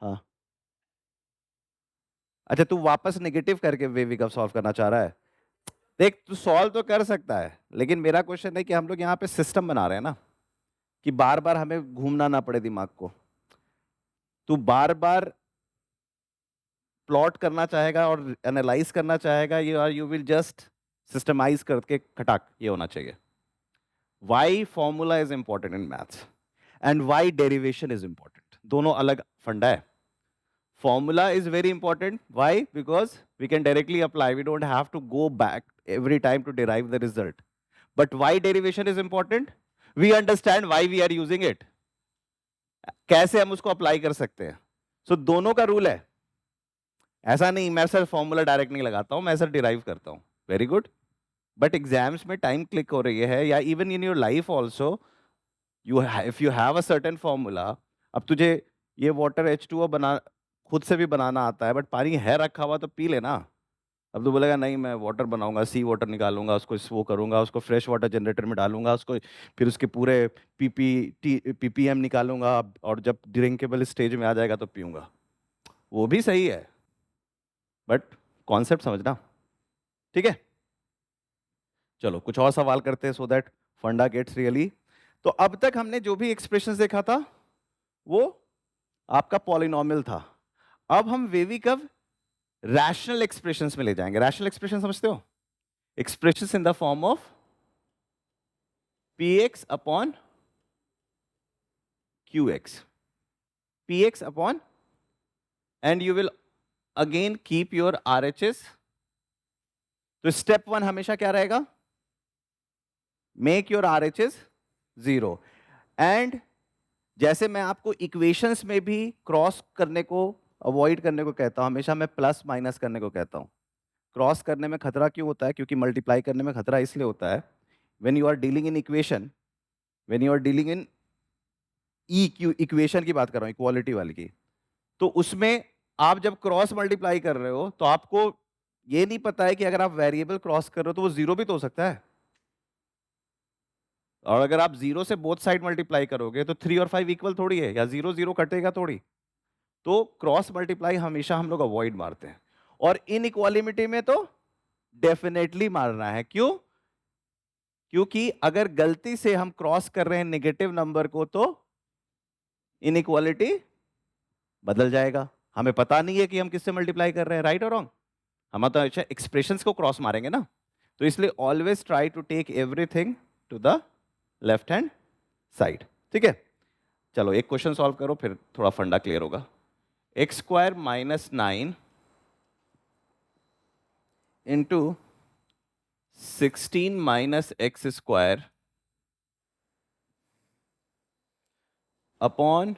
हाँ, अच्छा तू वापस नेगेटिव करके वेवी कब सॉल्व करना चाह रहा है? देख तू सॉल्व तो कर सकता है, लेकिन मेरा क्वेश्चन है कि हम लोग यहाँ पे सिस्टम बना रहे हैं ना, कि बार बार हमें घूमना ना पड़े दिमाग को। तू बार बार प्लॉट करना चाहेगा और एनालाइज करना चाहेगा, यू विल जस्ट सिस्टमाइज करके खटाक, ये होना चाहिए। Why formula is important in maths and why derivation is important, दोनों अलग फंडा है। Formula is very important. Why? Because we can directly apply. We don't have to go back every time to derive the result. But why derivation is important? We understand why we are using it. कैसे हम उसको apply कर सकते हैं। सो दोनों का rule है। ऐसा नहीं मैं सर फॉर्मूला डायरेक्ट नहीं लगाता हूं, मैं सर डिराइव करता हूं। वेरी गुड, बट एग्जाम्स में टाइम क्लिक हो रही है, या even in your life also, you if you have a certain formula. अब तुझे ये वाटर H2O बना खुद से भी बनाना आता है, बट पानी है रखा हुआ तो पी लेना। अब तो बोलेगा नहीं मैं वाटर बनाऊंगा, सी वाटर निकालूंगा, उसको वो करूंगा, उसको फ्रेश वाटर जनरेटर में डालूंगा, उसको फिर उसके पूरे पीपीएम निकालूंगा, और जब ड्रिंकेबल स्टेज में आ जाएगा तो पीऊंगा। वो भी सही है, बट कॉन्सेप्ट समझना, ठीक है? चलो कुछ और सवाल करते हैं, सो दैट फंडा गेट्स रियली। तो अब तक हमने जो भी एक्सप्रेशंस देखा था वो आपका पॉलिनॉमियल था। अब हम वेवी कव रैशनल एक्सप्रेशंस में ले जाएंगे। रैशनल एक्सप्रेशन समझते हो? Expressions in the form of px upon qx, px upon, and you will again keep your RHS। तो स्टेप 1 हमेशा क्या रहेगा? Make your RHS 0। एंड जैसे मैं आपको इक्वेशंस में भी क्रॉस करने को अवॉइड करने को कहता हूं, हमेशा मैं प्लस माइनस करने को कहता हूं। क्रॉस करने में खतरा क्यों होता है? क्योंकि मल्टीप्लाई करने में खतरा इसलिए होता है, when you are dealing in equation, when you are dealing in equation की बात कर रहा हूं, इक्वालिटी वाली की, तो उसमें आप जब क्रॉस मल्टीप्लाई कर रहे हो तो आपको ये नहीं पता है कि अगर आप वेरिएबल क्रॉस कर रहे हो तो वो जीरो भी तो हो सकता है। और अगर आप जीरो से बोथ साइड मल्टीप्लाई करोगे तो 3 और 5 इक्वल थोड़ी है, या जीरो जीरो कटेगा थोड़ी। तो क्रॉस मल्टीप्लाई हमेशा हम लोग अवॉइड मारते हैं, और इन इक्वालिटी में तो डेफिनेटली मारना है। क्यों? क्योंकि अगर गलती से हम क्रॉस कर रहे हैं नेगेटिव नंबर को तो इनइक्वालिटी बदल जाएगा। हमें पता नहीं है कि हम किससे मल्टीप्लाई कर रहे हैं, राइट और रॉन्ग। हम तो अच्छा एक्सप्रेशंस को क्रॉस मारेंगे ना। तो इसलिए always try to take everything to the left hand side. ठीक है, चलो एक क्वेश्चन सॉल्व करो, फिर थोड़ा फंडा क्लियर होगा। X square minus 9 into 16 minus x square upon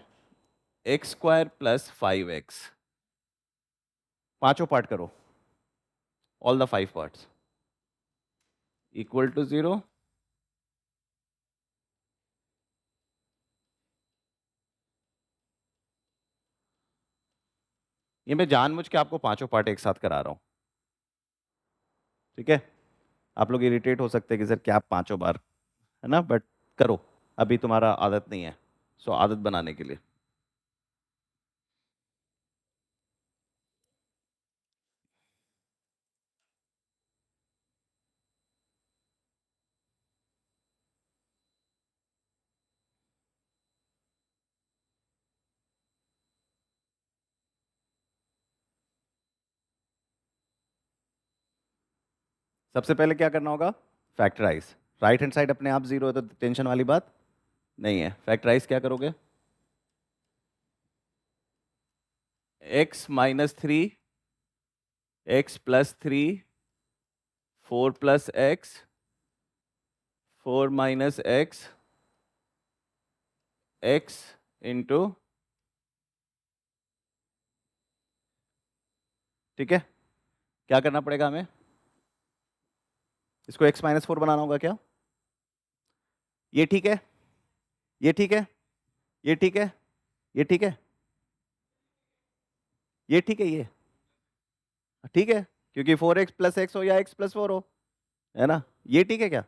x square plus 5x, पांचों पार्ट करो, all the 5 parts equal to 0। ये मैं जानबूझ के आपको पांचों पार्ट एक साथ करा रहा हूं, ठीक है। आप लोग इरिटेट हो सकते हैं कि सर क्या आप पांचों बार, है ना, बट करो, अभी तुम्हारा आदत नहीं है, सो आदत बनाने के लिए। सबसे पहले क्या करना होगा? फैक्टराइज। राइट हैंड साइड अपने आप जीरो है तो टेंशन वाली बात नहीं है। फैक्टराइज क्या करोगे? x minus 3, x plus 3, 4 plus x, 4 minus x, x into, ठीक है। क्या करना पड़ेगा हमें? इसको x माइनस 4 बनाना होगा क्या? ये ठीक है, ये ठीक है, ये ठीक है, ये ठीक है, ये ठीक है, ये ठीक है, क्योंकि 4x प्लस एक्स हो या x प्लस 4 हो, है ना। ये ठीक है क्या?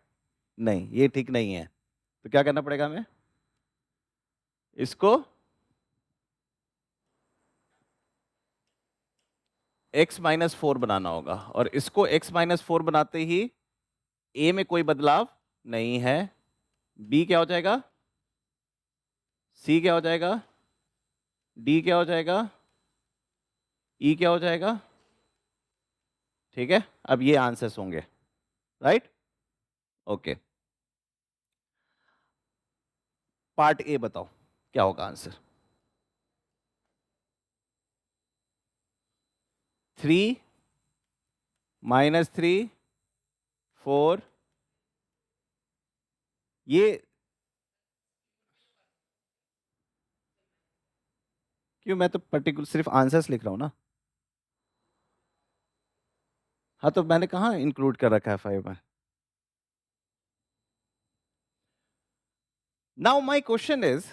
नहीं, ये ठीक नहीं है। तो क्या करना पड़ेगा हमें? इसको x माइनस 4 बनाना होगा, और इसको x माइनस 4 बनाते ही a में कोई बदलाव नहीं है, b क्या हो जाएगा, c क्या हो जाएगा, d क्या हो जाएगा, e क्या हो जाएगा, ठीक है। अब ये आंसर्स होंगे, राइट। ओके, पार्ट ए बताओ क्या होगा आंसर? 3 माइनस 3, 4, ये क्यों? मैं तो पर्टिकुलर सिर्फ आंसर्स लिख रहा हूं ना। हाँ, तो मैंने कहा इंक्लूड कर रखा है 5 में। नाउ माय क्वेश्चन इज,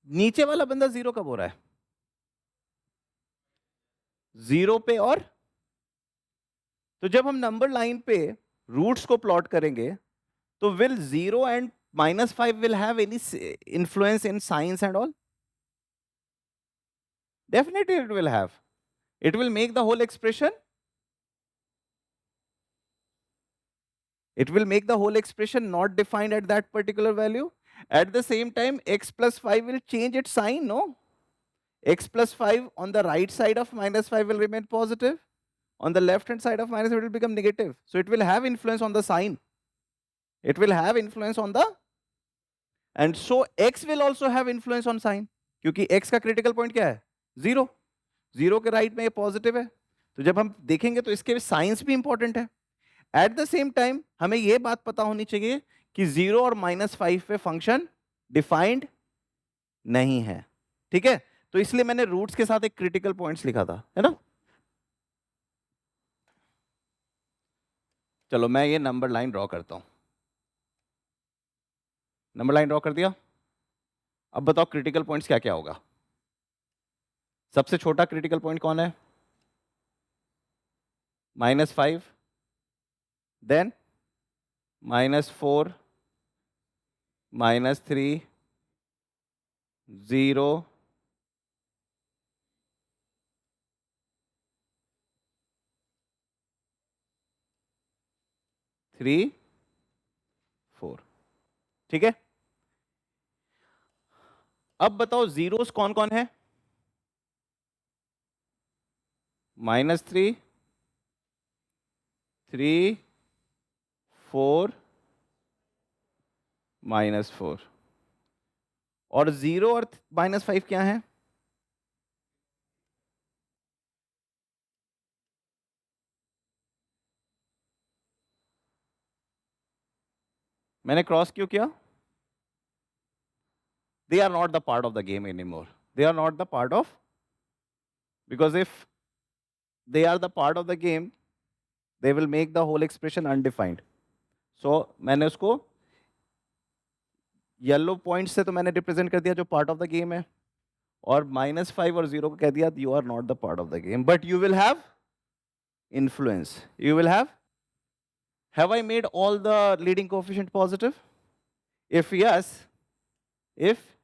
नीचे वाला बंदा जीरो कब हो रहा है? जीरो पे, और तो जब हम नंबर लाइन पे रूट्स को प्लॉट करेंगे तो will 0 and minus 5 will have any influence in science and all? Definitely it will have. It will make the whole expression It will make the whole expression not defined at that particular value. At the same time, x plus 5 will change its sign, no? X plus 5 on the right side of minus 5 will remain positive. On the left hand side of minus it will become negative. So it will have influence on the sign. It will have influence on the, and so x will also have influence on sign. क्योंकि x का critical point क्या है? 0. 0 के right में ये positive है. तो जब हम देखेंगे तो इसके साइंस भी इंपॉर्टेंट है. एट द सेम टाइम हमें यह बात पता होनी चाहिए कि 0 और -5 पे फंक्शन डिफाइंड नहीं है. ठीक है, तो इसलिए मैंने रूट्स के साथ एक क्रिटिकल पॉइंट्स लिखा था, है ना. चलो मैं ये नंबर लाइन ड्रॉ करता हूं. नंबर लाइन ड्रॉ कर दिया. अब बताओ क्रिटिकल पॉइंट्स क्या क्या होगा. सबसे छोटा क्रिटिकल पॉइंट कौन है? -5, देन -4, -3, 0, 3, 4. ठीक है. अब बताओ जीरोस कौन कौन है? -3, 3, 4, -4. और 0 और -5 क्या है? मैंने क्रॉस क्यों किया? They are not the part of the game anymore. They are not the part of, because if they are the part of the game, they will make the whole expression undefined. So मैंने उसको yellow point से तो मैंने represent कर दिया जो part of the game है, और -5 और 0 को कह दिया you are not the part of the game, but you will have influence. You will have I made all the leading coefficient positive? If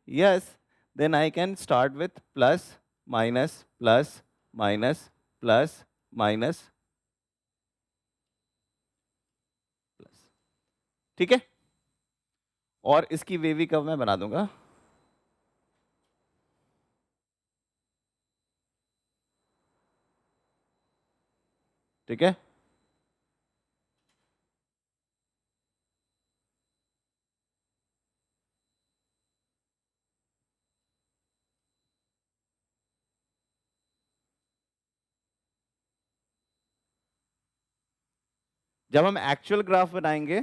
yes, then I can start with plus, minus, plus, minus, plus, minus, plus. ठीक है. और इसकी wavy curve मैं बना दूंगा. ठीक है. जब हम एक्चुअल ग्राफ बनाएंगे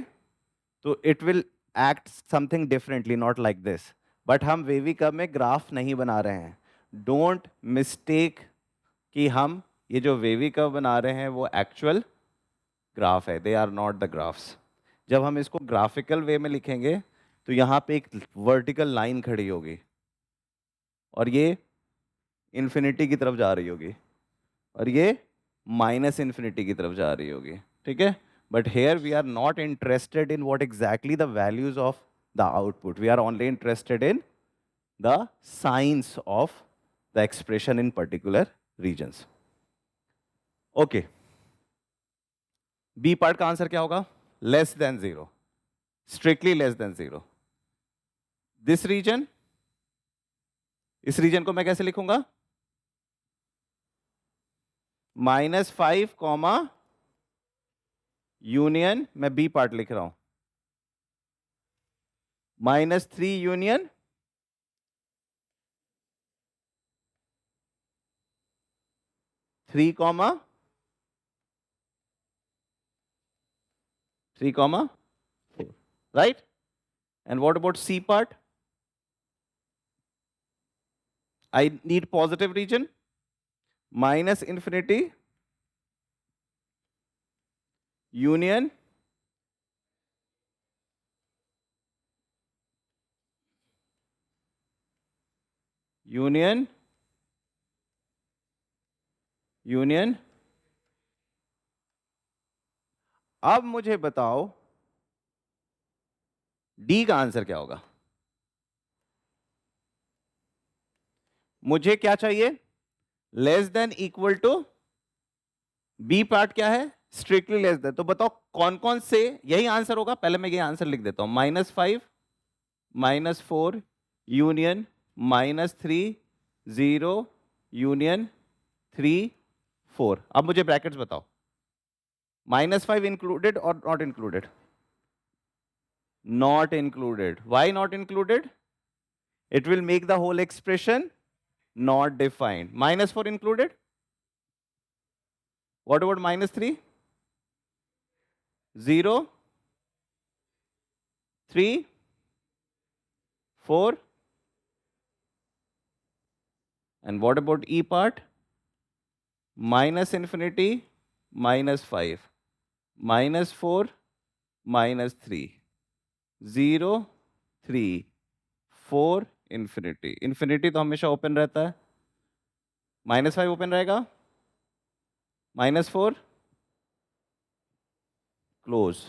तो it will act something differently, not like this. But हम वेवी कर्व में ग्राफ नहीं बना रहे हैं. डोंट मिस्टेक कि हम ये जो वेवी कर्व बना रहे हैं वो एक्चुअल ग्राफ है. They are not the graphs. जब हम इसको ग्राफिकल वे में लिखेंगे तो यहाँ पे एक वर्टिकल लाइन खड़ी होगी और ये इन्फिनिटी की तरफ जा रही होगी और ये -इन्फिनिटी की तरफ जा रही होगी. ठीक है. But here we are not interested in what exactly the values of the output. We are only interested in the science of the expression in particular regions. Okay. B part का answer क्या होगा? Less than 0. Strictly less than 0. This region, इस region को मैं कैसे लिखूंगा? -5 comma union, मैं B part लिख रहा हूं, -3 union 3 comma 4. Right? And what about C part? I need positive region, -infinity union union union. अब मुझे बताओ डी का आंसर क्या होगा? मुझे क्या चाहिए? Less than equal to, B part क्या है? Strictly less than. तो बताओ कौन कौन से, यही आंसर होगा। पहले मैं ये आंसर लिख देता हूं, -5 -4 यूनियन -3 0 यूनियन 3 4। अब मुझे ब्रैकेट्स बताओ, -5 इंक्लूडेड और not included? Not included. Why not included? It will make the whole expression not defined. -4 included? What about -3? 0, 3, 4. And what about E part? -infinity, -5, -4, -3, 0, 3, 4, infinity. Infinity तो हमेशा open रहता है। -5 open रहेगा, -4 close,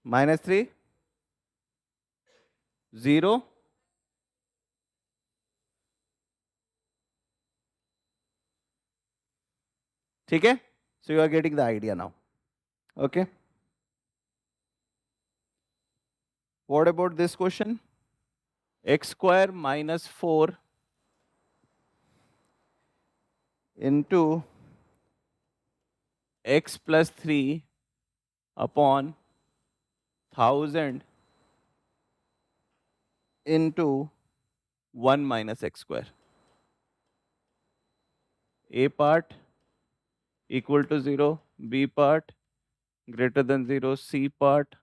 -3 0। ठीक है, so you are getting the idea now. Okay, what about this question? x² -4 into x plus 3 upon 1000 into 1 minus x square. A part equal to 0, B part greater than 0, C part।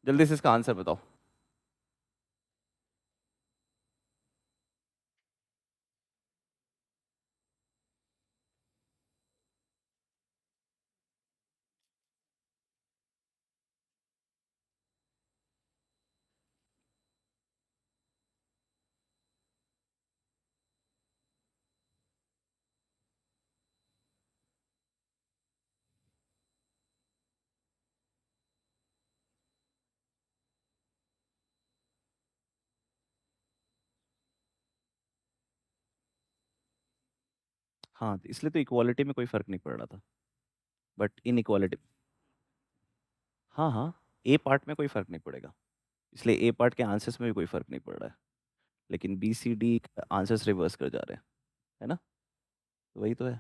जल्दी से इसका answer बताओ। हाँ, तो इसलिए तो equality में कोई फर्क नहीं पड़ रहा था, बट इन इक्वालिटी, हाँ हाँ, ए पार्ट में कोई फर्क नहीं पड़ेगा, इसलिए ए पार्ट के आंसर्स में भी कोई फर्क नहीं पड़ रहा है, लेकिन B C D answers reverse कर जा रहे हैं, है ना? तो वही तो है।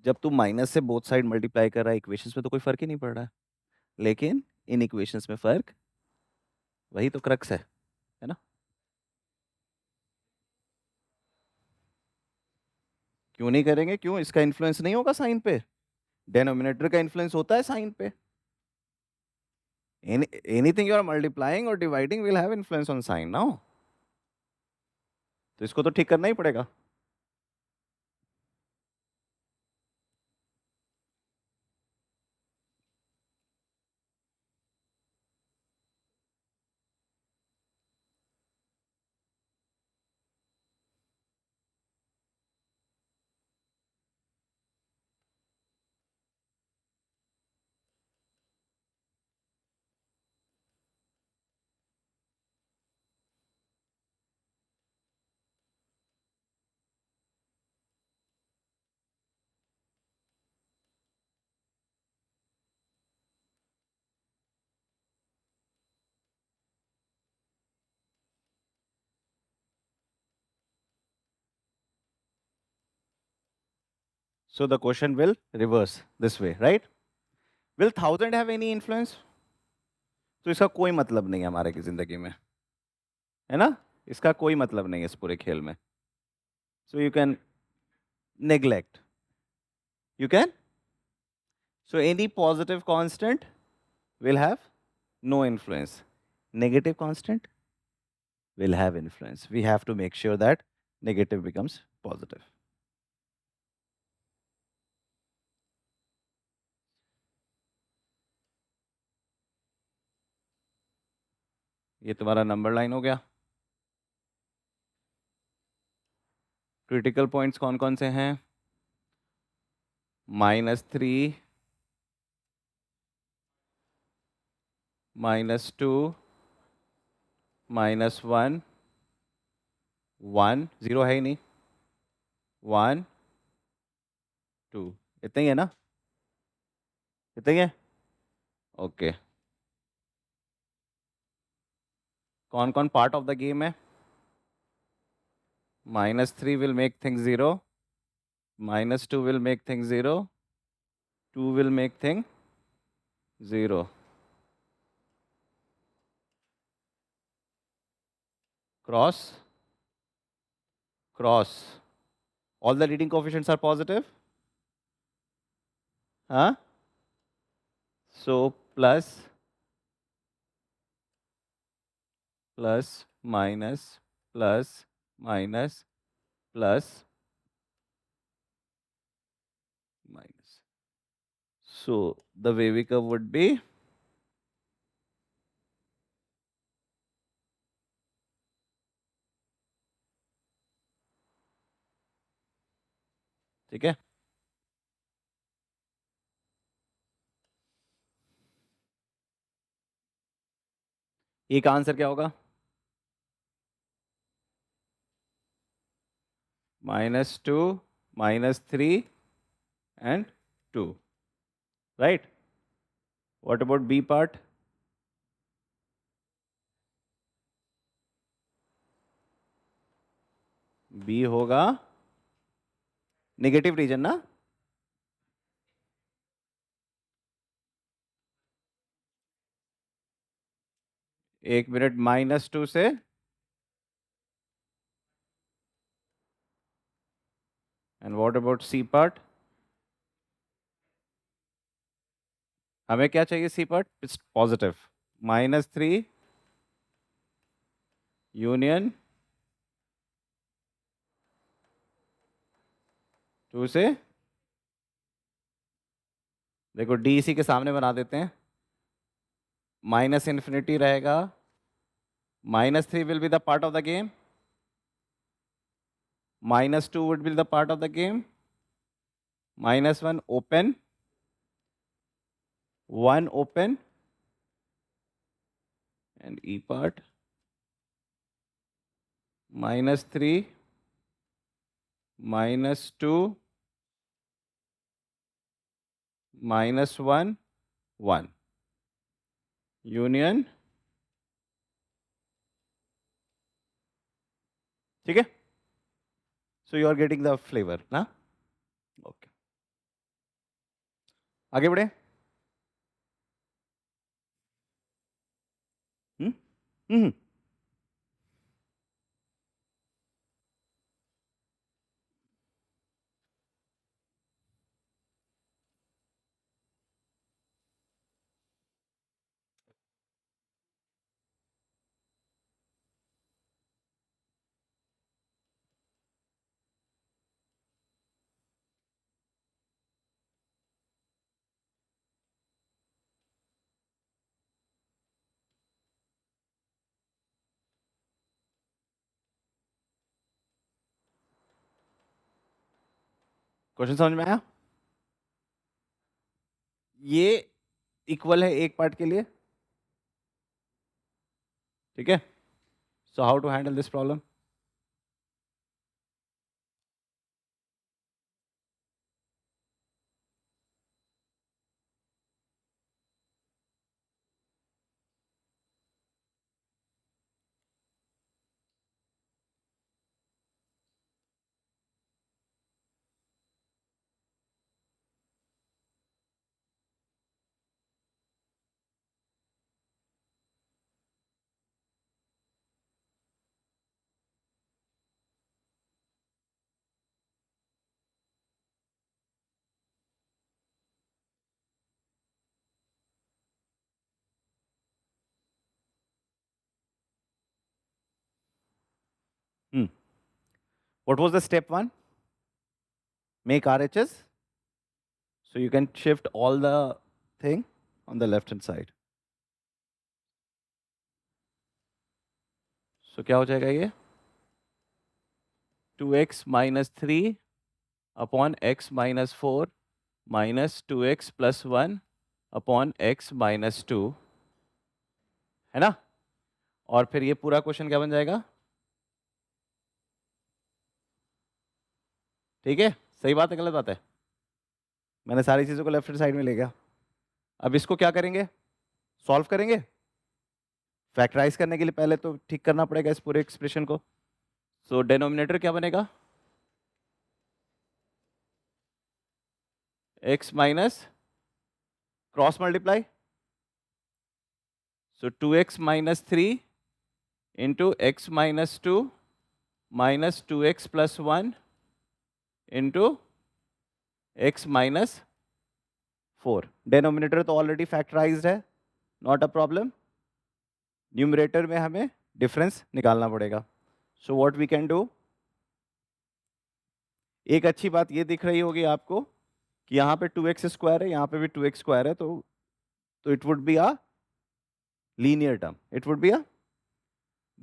जब तू माइनस से बोथ साइड मल्टीप्लाई कर रहा है इक्वेशंस में तो कोई फर्क ही नहीं पड़ रहा है, लेकिन इन इक्वेशंस में फर्क, वही तो क्रक्स है ना? क्यों नहीं करेंगे? क्यों, इसका इन्फ्लुएंस नहीं होगा साइन पे? डेनोमिनेटर का इन्फ्लुएंस होता है साइन पे। एनीथिंग यू आर मल्टीप्लाइंग और dividing will have influence on sign now, तो इसको तो ठीक करना ही पड़ेगा। So the question will reverse this way, right? Will 1000 have any influence? तो इसका कोई मतलब नहीं है हमारे की जिंदगी में, है ना? इसका कोई मतलब नहीं है इस पूरे खेल में। So you can neglect. You can? So any positive constant will have no influence. Negative constant will have influence. We have to make sure that negative becomes positive. ये तुम्हारा नंबर लाइन हो गया। क्रिटिकल पॉइंट्स कौन कौन से हैं? -3, -2, -1, 1, 0 है ही नहीं, 1, 2, इतना ही है ना, इतना ही है। ओके, कौन कौन पार्ट ऑफ द गेम है? -3 will make things 0, -2 will make things 0, 2 will make thing 0. Cross, cross. All the leading coefficients are positive. Huh? So plus, plus, minus, plus, minus, plus, minus. So the wavy curve would be ठीक है। ये का answer क्या होगा? -2, -3 and 2, right? What about B part? B होगा negative region ना? एक minute, -2 से and what about C part? हमें क्या चाहिए C part? It's positive. -3 union 2 से, देखो डी इसी के सामने बना देते हैं, माइनस इन्फिनिटी रहेगा, -3 will be the part of the game, -2 would be the part of the game, -1 open, 1 open, and E part -3, -2, -1, 1 union, ठीक है। So you are getting the flavour ना? ओके, आगे बढ़े। हम्म हम्म क्वेश्चन समझ में आया? ये इक्वल है एक पार्ट के लिए, ठीक है। So how to handle this problem? What was the step 1? Make RHS. So you can shift all the thing on the left hand side. So क्या हो जाएगा ये? 2x minus 3 upon x minus 4 minus 2x plus 1 upon x minus 2, है ना? और फिर ये पूरा क्वेश्चन क्या बन जाएगा? ठीक है, सही बात है गलत बात है? मैंने सारी चीज़ों को लेफ्ट हैंड साइड में ले गया। अब इसको क्या करेंगे, सॉल्व करेंगे। फैक्टराइज करने के लिए पहले तो ठीक करना पड़ेगा इस पूरे एक्सप्रेशन को। सो डिनोमिनेटर क्या बनेगा, x minus cross multiply, so 2x minus 3 into x minus 2 minus 2x plus 1 into x minus 4। Denominator तो ऑलरेडी फैक्टराइज्ड है, नॉट अ प्रॉब्लम। न्यूमरेटर में हमें डिफरेंस निकालना पड़ेगा। So what we can do, एक अच्छी बात ये दिख रही होगी आपको कि यहाँ पे 2x स्क्वायर है, यहाँ पे भी 2x स्क्वायर है, तो it would be a linear term, it would be a,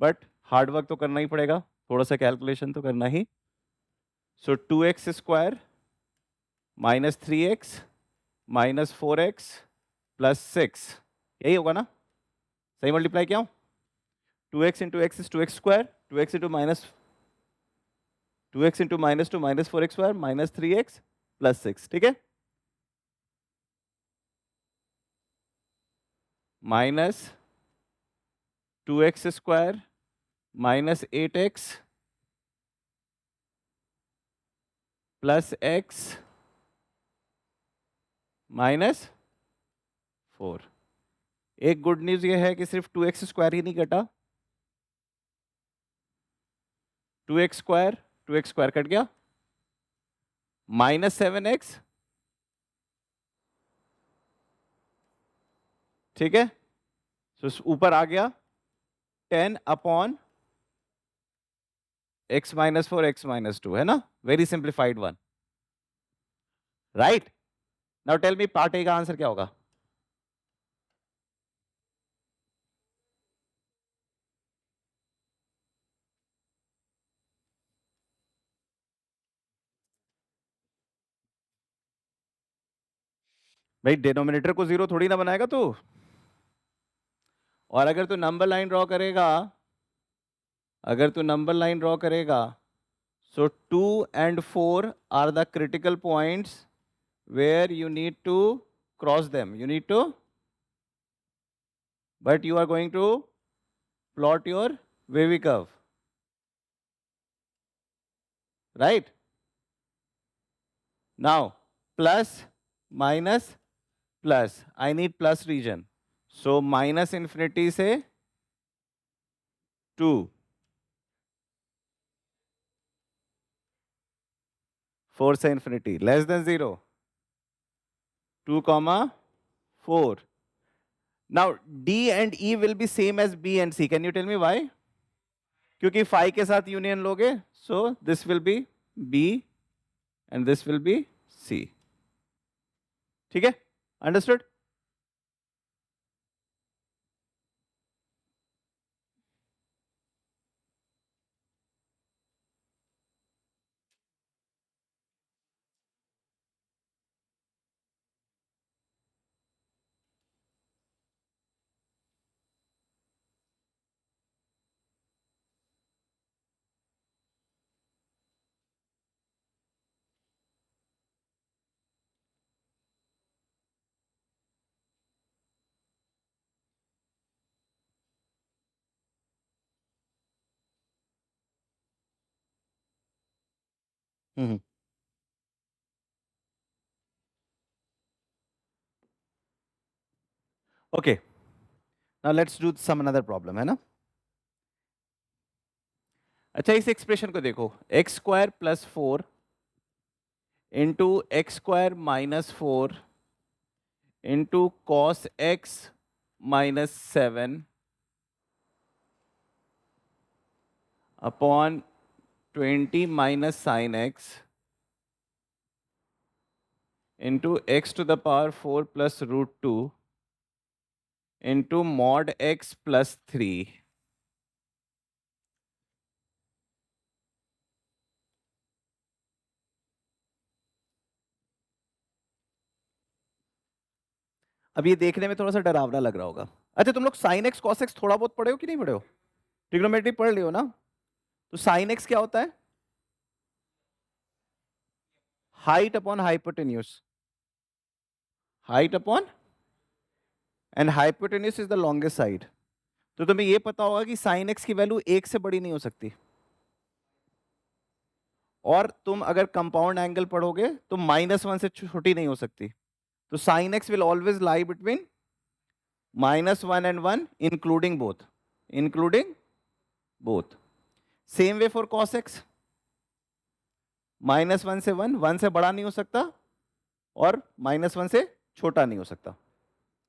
but hard work तो करना ही पड़ेगा, थोड़ा सा कैलकुलेशन तो करना ही। सो 2x square minus 3x minus 4x plus 6, यही होगा ना, सही मल्टीप्लाई क्या हो, 2x into x is 2x square, 2x into minus 2 minus 4x square minus 3x plus 6, ठीक है, minus 2x square minus 8x plus x minus 4। एक good news ये है कि सिर्फ 2x स्क्वायर ही नहीं कटा, 2x स्क्वायर कट गया, माइनस 7x, ठीक है, तो ऊपर आ गया 10 upon x minus 4 x minus 2, है ना, very simplified one, right. Now tell me part A का आंसर क्या होगा, भाई डिनोमिनेटर को जीरो थोड़ी ना बनाएगा तू, और अगर तू नंबर लाइन ड्रॉ करेगा, अगर तू नंबर लाइन ड्रॉ करेगा, so 2 and 4 are the critical points where you need to cross them, you need to, but you are going to plot your wavy curve, right? Now plus minus plus, I need plus region, so minus infinity से 2, 4 से infinity, less than 0, 2 comma 4. Now D and E will be same as B and C. Can you tell me why? क्योंकि phi के साथ union लोगे, so this will be B and this will be C. ठीक है, understood? Okay, now let's do some another problem, है ना। अच्छा इस एक्सप्रेशन को देखो, x square plus 4 into x square minus 4 into cos x minus 7 upon 20 minus sine x into x to the power 4 plus root 2 into mod x plus 3। अब ये देखने में थोड़ा सा डरावना लग रहा होगा। अच्छा तुम लोग साइन एक्स कॉस एक्स थोड़ा बहुत पढ़े हो कि नहीं पढ़े हो, ट्रिग्नोमेट्री पढ़ लियो ना। तो साइन एक्स क्या होता है, height upon hypotenuse, height upon and hypotenuse is the longest side. तो तुम्हें ये पता होगा कि साइन एक्स की वैल्यू एक से बड़ी नहीं हो सकती, और तुम अगर कंपाउंड एंगल पढ़ोगे तो -1 से छोटी नहीं हो सकती। तो sine x will always lie between -1 and 1, including both. Same way for cos x, -1 से 1 से बड़ा नहीं हो सकता और -1 से छोटा नहीं हो सकता।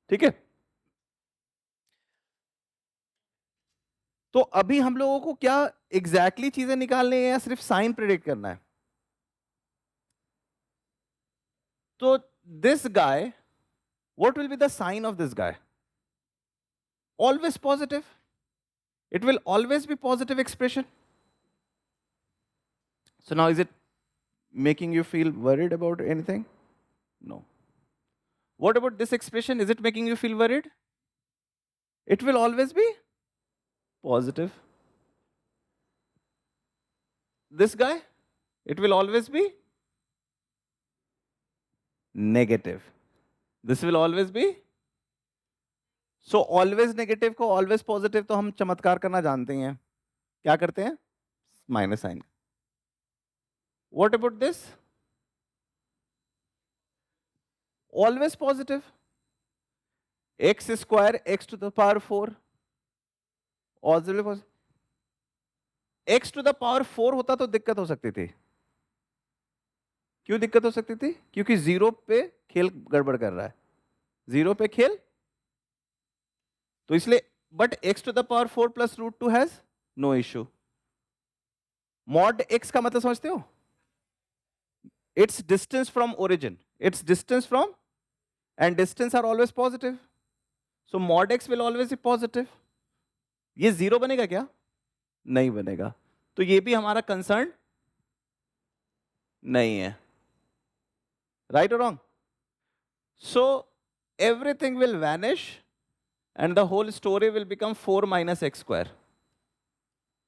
ठीक है, तो अभी हम लोगों को क्या एग्जैक्टली चीजें निकालनी है या सिर्फ साइन प्रेडिक्ट करना है? तो this guy, what will be the sign of this guy? Always positive. It will always be positive expression. So now is it making you feel worried about anything? No. What about this expression? Is it making you feel worried? It will always be positive. This guy, it will always be negative. This will always be, so always negative को always positive तो हम चमत्कार करना जानते हैं, क्या करते हैं? Minus sign. What about this? Always positive. X square x to the power 4 always positive. x to the power 4 होता तो दिक्कत हो सकती थी। क्यों दिक्कत हो सकती थी? क्योंकि जीरो पे खेल गड़बड़ कर रहा है, जीरो पे खेल, तो इसलिए, but x to the power 4 plus √2 has no issue. Mod x का मतलब समझते हो? It's distance from origin, it's distance from, and distance are always positive, so mod x will always be positive. ये zero बनेगा क्या? नहीं बनेगा। तो ये भी हमारा कंसर्न नहीं है, राइट और wrong? So everything will vanish and the whole story will become 4 minus x square.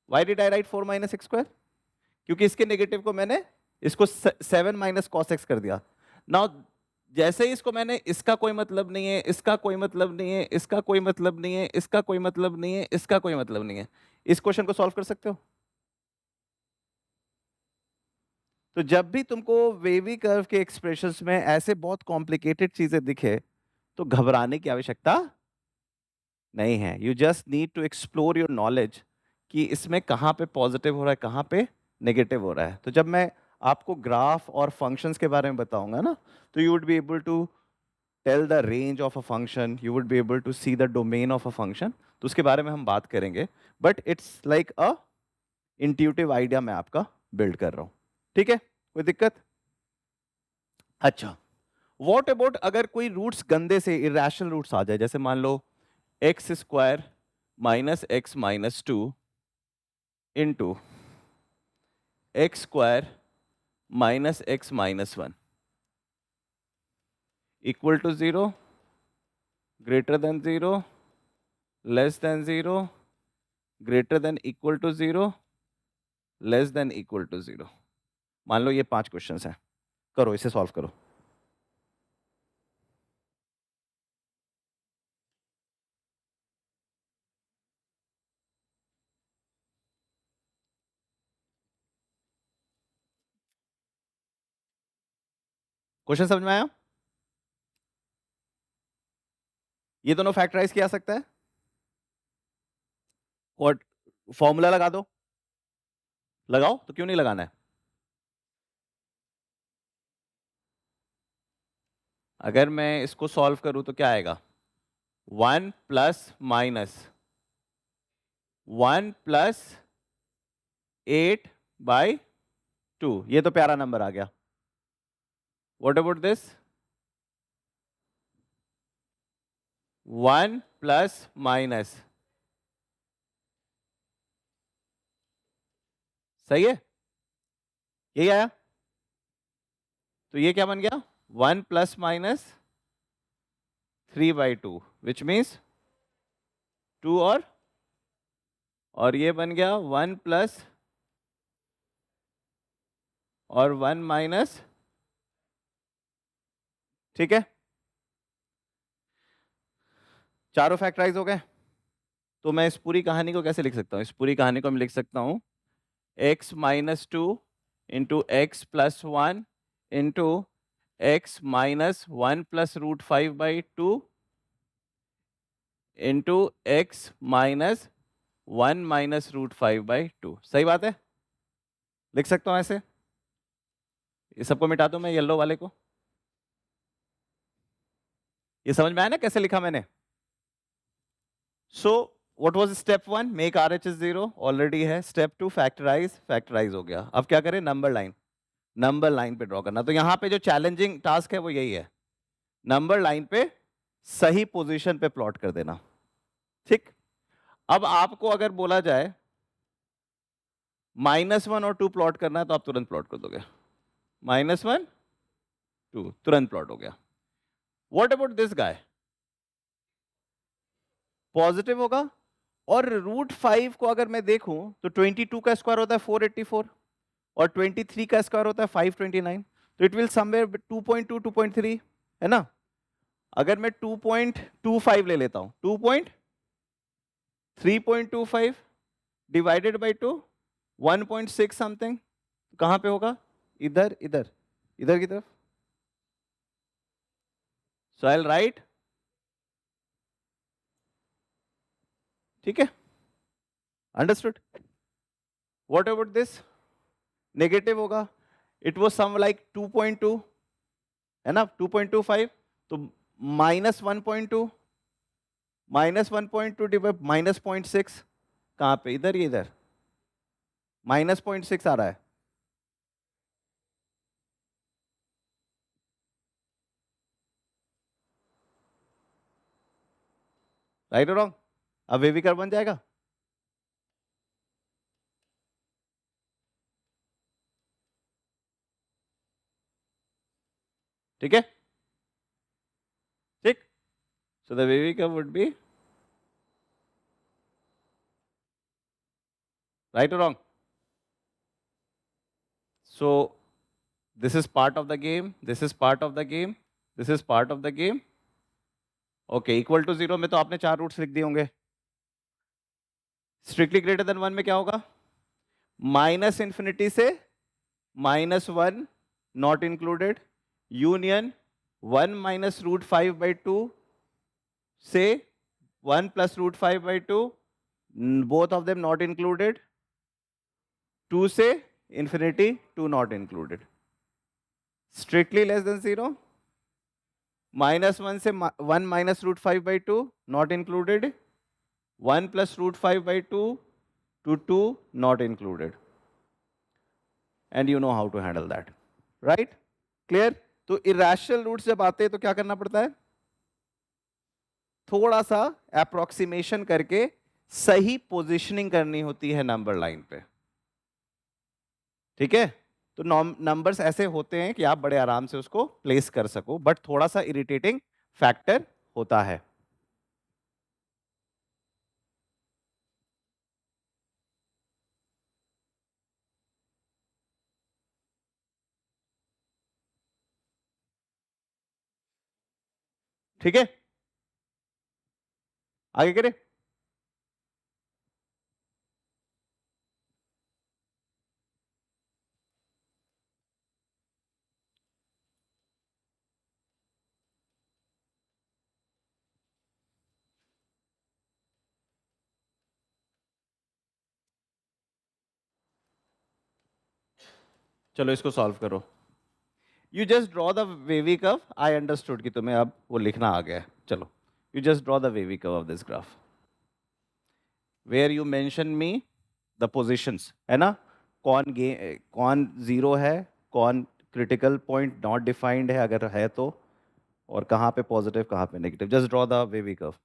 Why did I write 4 minus x square? क्योंकि इसके नेगेटिव को मैंने इसको 7 माइनस कॉस एक्स कर दिया। नाउ जैसे ही इसको मैंने, इसका कोई मतलब नहीं है, इसका कोई मतलब नहीं है, इसका कोई मतलब नहीं है, इसका कोई मतलब नहीं है, इसका कोई मतलब नहीं है, इस क्वेश्चन को सॉल्व कर सकते हो? तो जब भी तुमको वेवी कर्व के एक्सप्रेशंस में ऐसे बहुत कॉम्प्लिकेटेड चीजें दिखे तो घबराने की आवश्यकता नहीं है। You just need to explore your knowledge कि इसमें कहाँ पे पॉजिटिव हो रहा है, कहाँ पे नेगेटिव हो रहा है। तो जब मैं आपको ग्राफ और फंक्शंस के बारे में बताऊंगा ना, तो you would be able to tell the range of a function, you would be able to see the domain of a function, तो उसके बारे में हम बात करेंगे। But it's like a intuitive idea मैं आपका बिल्ड कर रहा हूँ। ठीक है, कोई दिक्कत? अच्छा, वॉट अबाउट अगर कोई रूट्स गंदे से इरेशनल रूट्स आ जाए, जैसे मान लो x square minus x minus 2 into x square minus x minus 1 equal to 0, greater than 0, less than 0, greater than equal to 0, less than equal to 0। मान लो ये 5 क्वेश्चंस हैं, करो इसे सॉल्व करो। क्वेश्चन समझ में आया? ये दोनों फैक्टराइज किया जा सकता है, और फॉर्मूला लगा दो, लगाओ, तो क्यों नहीं लगाना है? अगर मैं इसको सॉल्व करूं तो क्या आएगा? 1 प्लस माइनस 1 प्लस 8/2, ये तो प्यारा नंबर आ गया। What about this? 1 plus minus, सही है, यही आया। तो ये क्या बन गया? 1 प्लस माइनस 3/2, विच मीन्स 2, और ये बन गया 1 प्लस और 1 माइनस। ठीक है, चारों फैक्टराइज हो गए। तो मैं इस पूरी कहानी को कैसे लिख सकता हूँ? इस पूरी कहानी को मैं लिख सकता हूँ x minus two into x plus one into x minus one plus root five by two into x minus one minus root five by two. सही बात है, लिख सकता हूँ ऐसे। ये सबको मिटा दूं मैं, येलो वाले को। ये समझ में आया ना कैसे लिखा मैंने? So what was step one? Make R H is zero, already है। स्टेप टू फैक्टराइज, फैक्टराइज हो गया। अब क्या करें? नंबर लाइन, नंबर लाइन पे ड्रॉ करना। तो यहां पे जो चैलेंजिंग टास्क है वो यही है, नंबर लाइन पे सही पोजीशन पे प्लॉट कर देना। ठीक। अब आपको अगर बोला जाए माइनस वन और टू प्लॉट करना है तो आप तुरंत प्लॉट कर दोगे। माइनस वन टू तुरंत प्लॉट हो गया। What about this guy? Positive होगा। और रूट फाइव को अगर मैं देखूं तो 22 का स्क्वायर होता है 484 और 23 का स्क्वायर होता है 529। तो इट विल समवेयर 2.2 2.3 है ना। अगर मैं 2.25 ले लेता हूं, 2.3.25 डिवाइडेड बाई टू 1.6 समथिंग, कहां पे होगा? इधर इधर इधर की तरफ। सो आई विल राइट, ठीक है, understood. What about this? Negative होगा। इट वाज सम लाइक 2.2 है ना, 2.25। तो -1.2, -1.2 डिवाइड -0.6, कहां पे? इधर ही, इधर -0.6 आ रहा है। राइट और रॉन्ग? अब वे भी कर बन जाएगा। ठीक है, ठीक। सो द वे का वुड बी राइट और wrong? So this is part of the game, this is part of the game, this is part of the game. Okay, equal to zero में तो आपने चार रूट्स लिख दिए होंगे। स्ट्रिक्टली ग्रेटर देन वन में क्या होगा? माइनस इंफिनिटी से -1 नॉट इंक्लूडेड, यूनियन 1 - √5/2 से 1 + √5/2, both of them not included, 2 से infinity, 2 not included, strictly less than 0, -1 से 1 - √5/2 not included, 1 + √5/2 to 2 not included, and you know how to handle that, right? Clear? तो irrational roots जब आते हैं तो क्या करना पड़ता है? थोड़ा सा अप्रोक्सीमेशन करके सही पोजीशनिंग करनी होती है नंबर लाइन पे। ठीक है, तो नंबर्स ऐसे होते हैं कि आप बड़े आराम से उसको प्लेस कर सको, बट थोड़ा सा इरिटेटिंग फैक्टर होता है। ठीक है, आगे करें। चलो इसको सॉल्व करो। You just draw the wavy curve. I understood कि तुम्हें अब वो लिखना आ गया है। चलो, you just draw the wavy curve of this graph where you mention me the positions, है ना। कौन जीरो है, कौन क्रिटिकल पॉइंट नॉट डिफाइंड है अगर है तो, और कहाँ पे पॉजिटिव कहाँ पे negative. Just draw the wavy curve.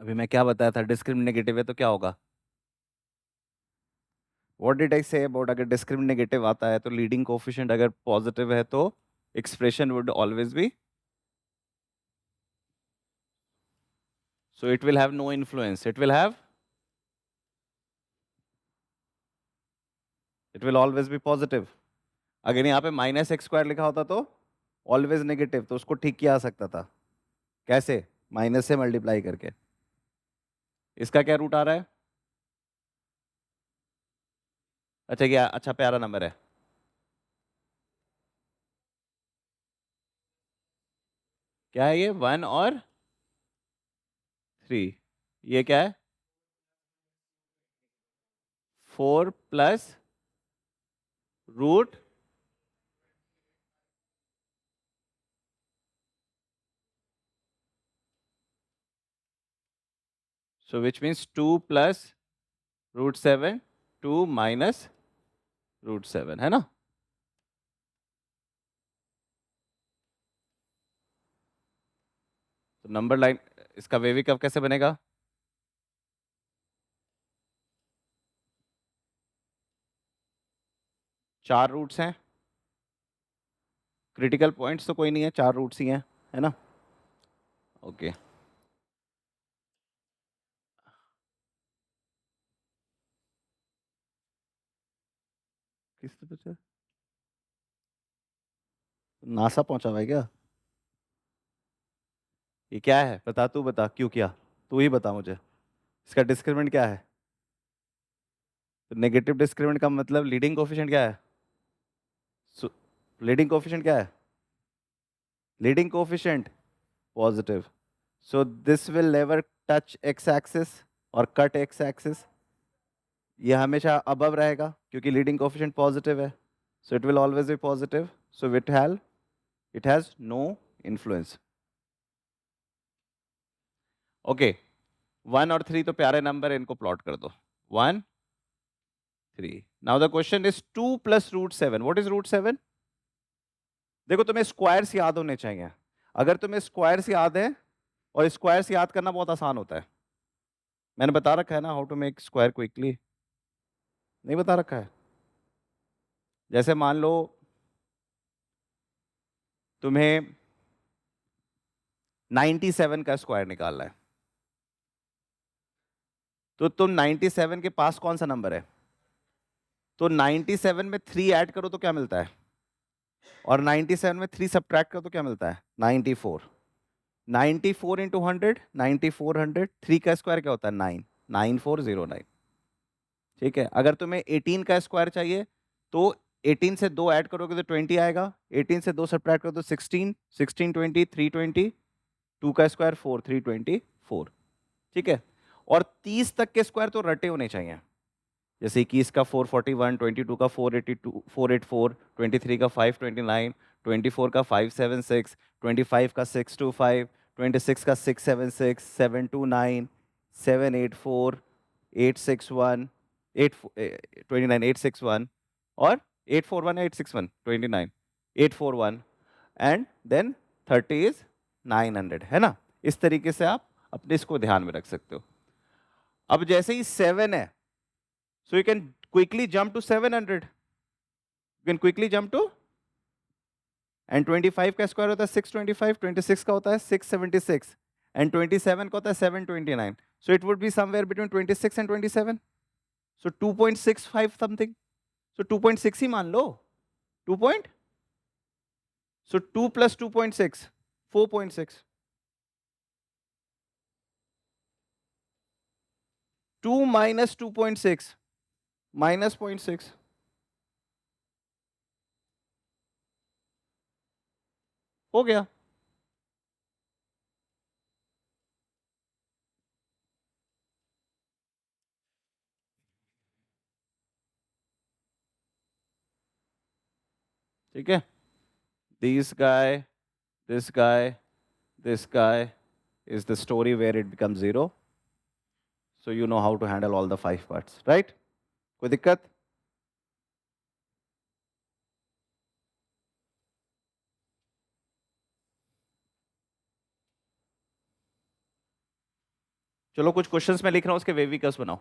अभी मैं क्या बताया था, डिस्क्रिमिनेट नेगेटिव है तो क्या होगा? What did I say about, अगर डिस्क्रिमिनेट नेगेटिव आता है तो लीडिंग कोफिशिएंट अगर पॉजिटिव है तो expression would always be, so it will have no influence, it will always be positive. अगर यहाँ पे माइनस एक्स स्क्वायर लिखा होता तो ऑलवेज नेगेटिव, तो उसको ठीक किया जा सकता था। कैसे? माइनस से मल्टीप्लाई करके। इसका क्या रूट आ रहा है? अच्छा, क्या अच्छा प्यारा नंबर है। क्या है ये? 1 और 3। ये क्या है? 4 + रूट, so which means 2 + √7, 2 - √7, है ना? तो नंबर लाइन, इसका वेवी कब कैसे बनेगा? चार रूट्स हैं, क्रिटिकल पॉइंट्स तो कोई नहीं है, चार रूट्स ही हैं, है ना? ओके। किस पे पूछा? नासा पहुंचा हुआ है क्या? ये क्या है? बता, तू बता क्यों किया, तू ही बता मुझे। इसका डिस्क्रिमिनेंट क्या है? तो नेगेटिव डिस्क्रिमिनेंट का मतलब लीडिंग कोफिशिएंट क्या है? लीडिंग कोफिशिएंट क्या है? Leading coefficient positive, so this will never touch x axis और कट एक्स एक्सिस। ये हमेशा अबव रहेगा क्योंकि लीडिंग कोफिशिएंट पॉजिटिव है, so it will always be positive, so it has no influence. Okay, 1 और 3 तो प्यारे नंबर है, इनको प्लॉट कर दो। 1 3। Now the question is 2 + √7, what is √7? देखो, तुम्हें स्क्वायर्स याद होने चाहिए। अगर तुम्हें स्क्वायर्स याद है, और स्क्वायर्स याद करना बहुत आसान होता है, मैंने बता रखा है ना how to make square quickly, नहीं बता रखा है? जैसे मान लो तुम्हें 97 का स्क्वायर निकालना है, तो तुम 97 के पास कौन सा नंबर है? तो 97 में 3 ऐड करो तो क्या मिलता है? और 97 में 3 सब्ट्रैक्ट करो तो क्या मिलता है? 94। 94 इंटू 100, 9400। 3 का स्क्वायर क्या होता है? 9, 9409। ठीक है, अगर तुम्हें 18 का स्क्वायर चाहिए तो 18 से 2 ऐड करोगे तो 20 आएगा, 18 से 2 सब्ट्रैक्ट करो तो 16, 16 20 320, 2 का स्क्वायर 4, 324। ठीक है, और 30 तक के स्क्वायर तो रटे होने चाहिए। जैसे 21 का 441, 22 का 482, 484, 23 का 529, 24 का 576, 25 का 625, 26 का 676, 729, 784, 861, 29 861, और 841 861 29 841, एंड देन 30 इज 900, है ना? इस तरीके से आप अपने इसको ध्यान में रख सकते हो। अब जैसे ही 7 है, so you can quickly jump to 700, you can quickly jump to, and 25 का स्क्वायर होता है 625, 26 का होता है 676, and 27 का होता है 729, so it would be somewhere between 26 and 27, so 2.65 something, so 2.6 ही मान लो, 2 point, so 2 plus 2.6, 4.6, 2 minus 2.6 minus 0.6, हो गया। ठीक है, this guy, this guy, this guy is the story where it becomes 0. So you know how to handle all the 5 parts, right? कोई दिक्कत? चलो कुछ questions मैं लिख रहा हूं, उसके वेव कर्व्स बनाओ।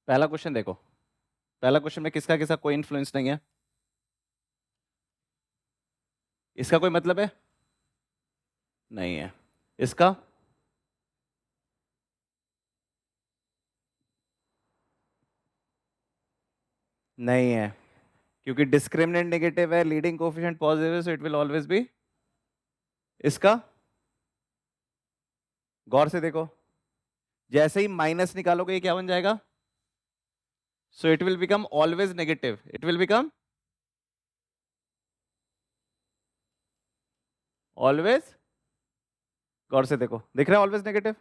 पहला क्वेश्चन देखो, पहला क्वेश्चन में किसका किसका कोई इन्फ्लुएंस नहीं है, इसका कोई मतलब है नहीं है, इसका नहीं है, क्योंकि डिस्क्रिमिनेंट नेगेटिव है, लीडिंग कोएफिशिएंट पॉजिटिव है, so it will always B. इसका गौर से देखो, जैसे ही माइनस निकालोगे ये क्या बन जाएगा, so it will become always negative, it will become always, गौर से देखो, दिख रहा है always negative,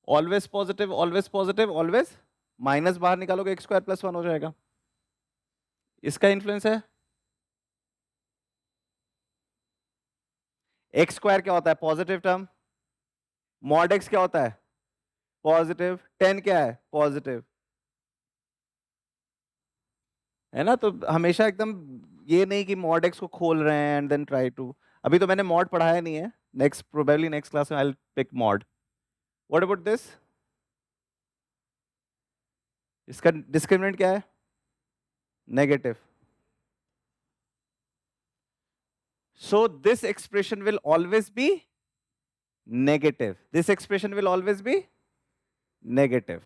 always positive, always positive, always minus बाहर निकालोगे एक्स स्क्वायर प्लस 1 हो जाएगा। इसका इन्फ्लुएंस है, एक्स स्क्वायर क्या होता है, पॉजिटिव टर्म, मॉड एक्स क्या होता है, पॉजिटिव, 10 क्या है, पॉजिटिव, है ना। तो हमेशा एकदम ये नहीं कि मॉड एक्स को खोल रहे हैं एंड देन ट्राई टू, अभी तो मैंने मॉड पढ़ाया नहीं है, नेक्स्ट प्रोबेबली नेक्स्ट क्लास में I will pick mod. What about this, इसका डिस्क्रिमिनेंट क्या है, negative, so this expression will always be negative, this expression will always be negative.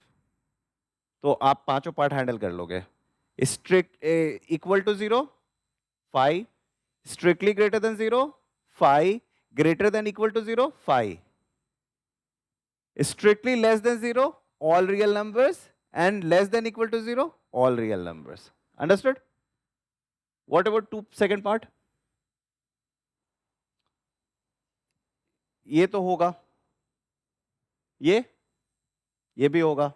तो आप पांचों पार्ट हैंडल कर लोगे, strict equal to 0 5, strictly greater than 0 5, greater than equal to 0 5, strictly less than 0 all real numbers, and less than equal to 0 all real numbers. Understood? What about second part? ये तो होगा, ये भी होगा,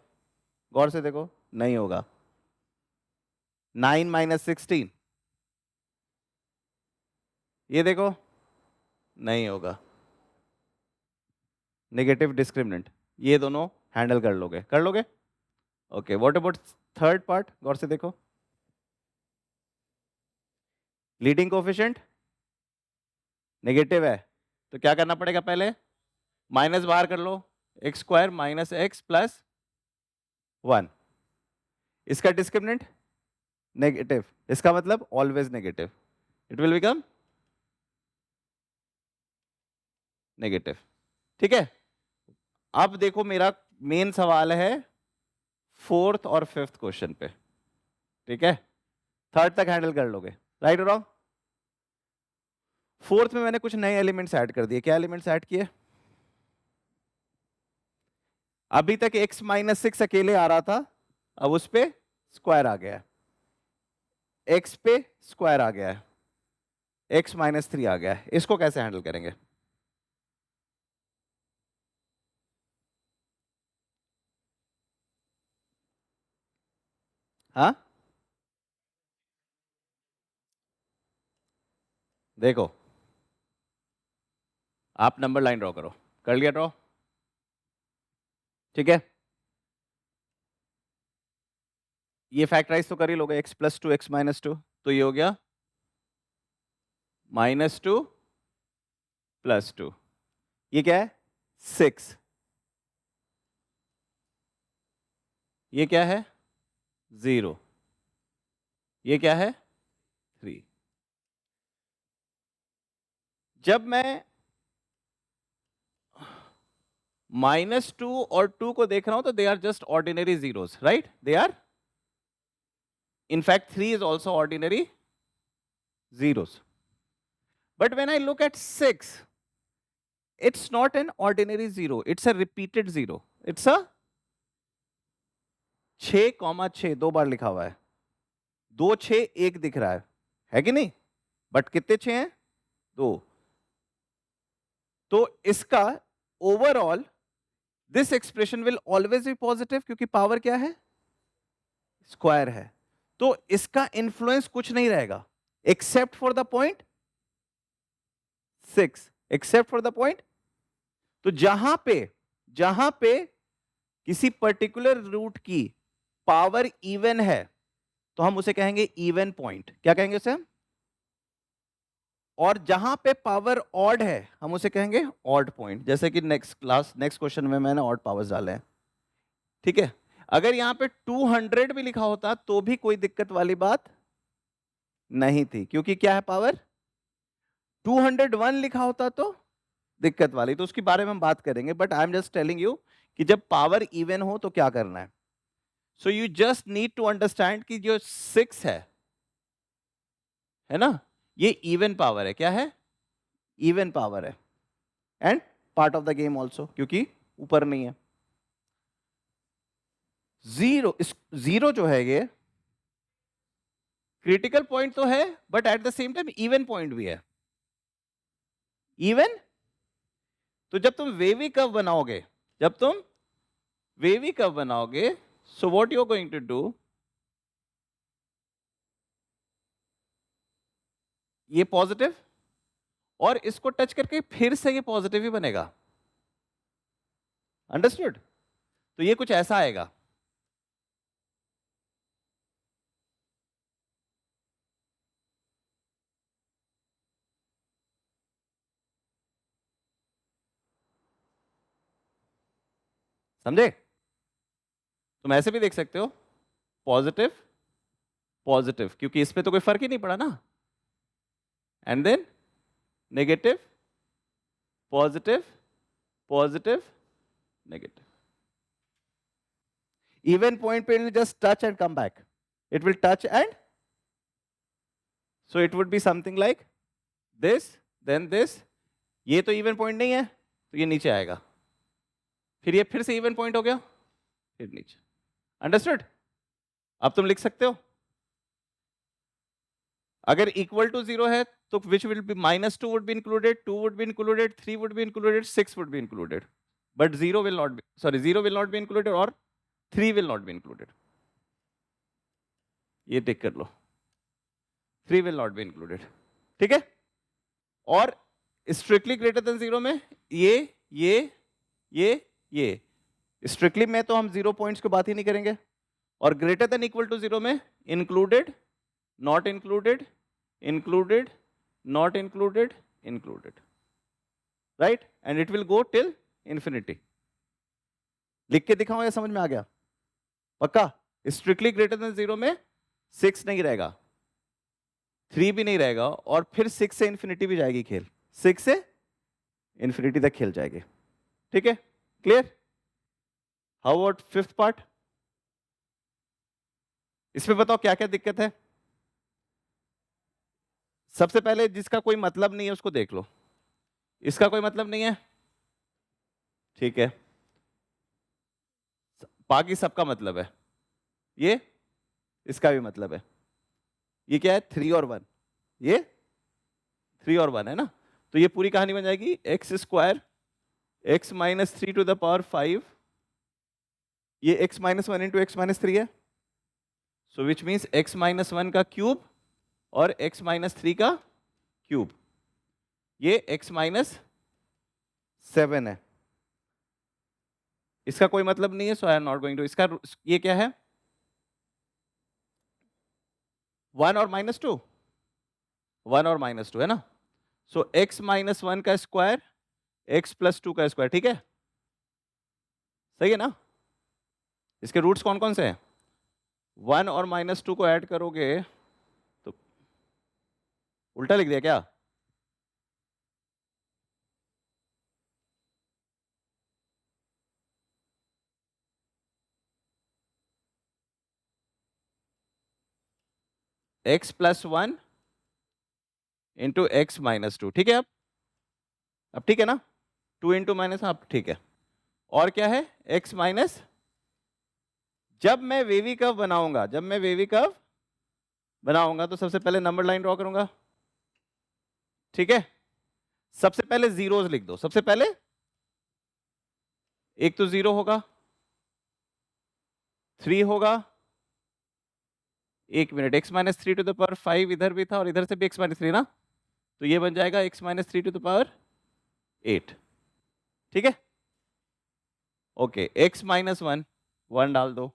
गौर से देखो, नहीं होगा, 9 minus 16, ये देखो नहीं होगा, नेगेटिव डिस्क्रिमिनेंट, ये दोनों हैंडल कर लोगे, कर लोगे। Okay, what about third part, गौर से देखो, लीडिंग कोएफिशिएंट नेगेटिव है, तो क्या करना पड़ेगा, पहले माइनस बाहर कर लो, x square minus x plus 1. इसका डिस्क्रिमिनेंट नेगेटिव, इसका मतलब always negative, it will become negative. ठीक है. अब देखो मेरा मेन सवाल है फोर्थ और फिफ्थ क्वेश्चन पे. ठीक है, थर्ड तक हैंडल कर लोगे, राइट और रॉन्ग. फोर्थ में मैंने कुछ नए एलिमेंट्स ऐड कर दिए. क्या एलिमेंट्स ऐड किए? अभी तक x-6 अकेले आ रहा था, अब उस पे स्क्वायर आ गया है, x पे स्क्वायर आ गया है, x-3 आ गया है. इसको कैसे हैंडल करेंगे? हाँ, देखो आप नंबर लाइन ड्रॉ करो. कर लिया ड्रॉ? ठीक है, ये फैक्टराइज तो कर ही लोगे. x+2 x-2, तो ये हो गया -2 +2. ये क्या है? 6. ये क्या है? 0. ये क्या है? 3. जब मैं -2 और 2 को देख रहा हूं तो they are just ordinary zeros, right? They are, in fact 3 is also ordinary zeros. But when I look at 6, it's not an ordinary zero, it's a repeated zero. It's a 6,6 दो बार लिखा हुआ है, 2 6 1 दिख रहा है कि नहीं? बट कितने 6 हैं? 2. तो इसका overall this expression will always be positive, क्योंकि पावर क्या है? स्क्वायर है. तो इसका इंफ्लुएंस कुछ नहीं रहेगा except for the point 6. Except for the point, तो जहां पे किसी पर्टिकुलर रूट की पावर इवन है तो हम उसे कहेंगे इवन पॉइंट. क्या कहेंगे उसे हम? और जहां पे पावर ऑड है हम उसे कहेंगे ऑड पॉइंट. जैसे कि नेक्स्ट क्वेश्चन में मैंने ऑड पावर्स डाले हैं. ठीक है, अगर यहां पे 200 भी लिखा होता तो भी कोई दिक्कत वाली बात नहीं थी, क्योंकि क्या है पावर? 201 लिखा होता तो दिक्कत वाली, तो उसके बारे में हम बात करेंगे. But I am just telling you कि जब पावर इवन हो तो क्या करना है. So you just need to understand कि जो 6 है ना, ये इवन पावर है. क्या है? इवन पावर है. And part of the game also, क्योंकि ऊपर नहीं है. जीरो जो है ये क्रिटिकल पॉइंट तो है, but at the same time even point भी है. इवन, तो जब तुम वेवी कर्व बनाओगे, so what you are going to do, ये पॉजिटिव और इसको टच करके फिर से ये पॉजिटिव ही बनेगा. अंडरस्टूड? तो ये कुछ ऐसा आएगा. समझे? तुम ऐसे भी देख सकते हो, पॉजिटिव पॉजिटिव, क्योंकि इस पे तो कोई फर्क ही नहीं पड़ा ना. And then negative positive positive negative. Even point पे will just touch and come back. It will touch and so it would be something like this, then this. ये तो even point नहीं है तो ये नीचे आएगा, फिर ये फिर से even point हो गया, फिर नीचे. Understood? अब तुम लिख सकते हो. अगर equal to 0 है तो which will be -2 would be included, 2 would be included, 3 would be included, 6 would be included. But 0 will not be, 0 will not be included or 3 will not be included. ये टिक कर लो, 3 will not be included. ठीक है? और strictly greater than 0 में ये strictly में तो हम 0 पॉइंट्स की बात ही नहीं करेंगे. और ग्रेटर देन इक्वल टू 0 में included, not included, included, not included, included. Right? And it will go till infinity. लिख के दिखाऊं या समझ में आ गया? पक्का? स्ट्रिक्टली ग्रेटर देन 0 में 6 नहीं रहेगा, 3 भी नहीं रहेगा, और फिर 6 से इंफिनिटी भी जाएगी खेल, 6 से इंफिनिटी तक खेल जाएगी। ठीक है, clear? How about fifth part? इसमें बताओ क्या क्या दिक्कत है। सबसे पहले जिसका कोई मतलब नहीं है उसको देख लो। इसका कोई मतलब नहीं है, ठीक है, बाकी सबका मतलब है। ये इसका भी मतलब है। ये क्या है, 3 और 1, ये 3 और 1 है ना, तो ये पूरी कहानी बन जाएगी x square x minus 3 to the power 5, ये x minus 1 into x minus 3 है, so which means x minus 1 का क्यूब और x माइनस 3 का क्यूब, ये x माइनस 7 है। इसका कोई मतलब नहीं है, so I am not going to. इसका ये क्या है, 1 और -2, 1 और -2 है ना, सो x माइनस 1 का स्क्वायर x प्लस 2 का स्क्वायर, ठीक है, सही है ना। इसके रूट्स कौन कौन से हैं, 1 और -2 को ऐड करोगे तो उल्टा लिख दिया क्या, x plus 1 into x minus 2, ठीक है। अब ठीक है ना, 2 इंटू माइनस, अब ठीक है। और क्या है, x माइनस, जब मैं वेवी कर्व बनाऊंगा, जब मैं वेवी कर्व बनाऊंगा तो सबसे पहले नंबर लाइन ड्रॉ करूंगा, ठीक है। सबसे पहले जीरोस लिख दो, सबसे पहले एक तो 0 होगा, 3 होगा, एक मिनट, x minus 3 to the power 5 इधर भी था और इधर से भी x माइनस 3 ना, तो ये बन जाएगा x minus 3 to the power 8, ठीक है। ओके, x माइनस 1 1 डाल दो,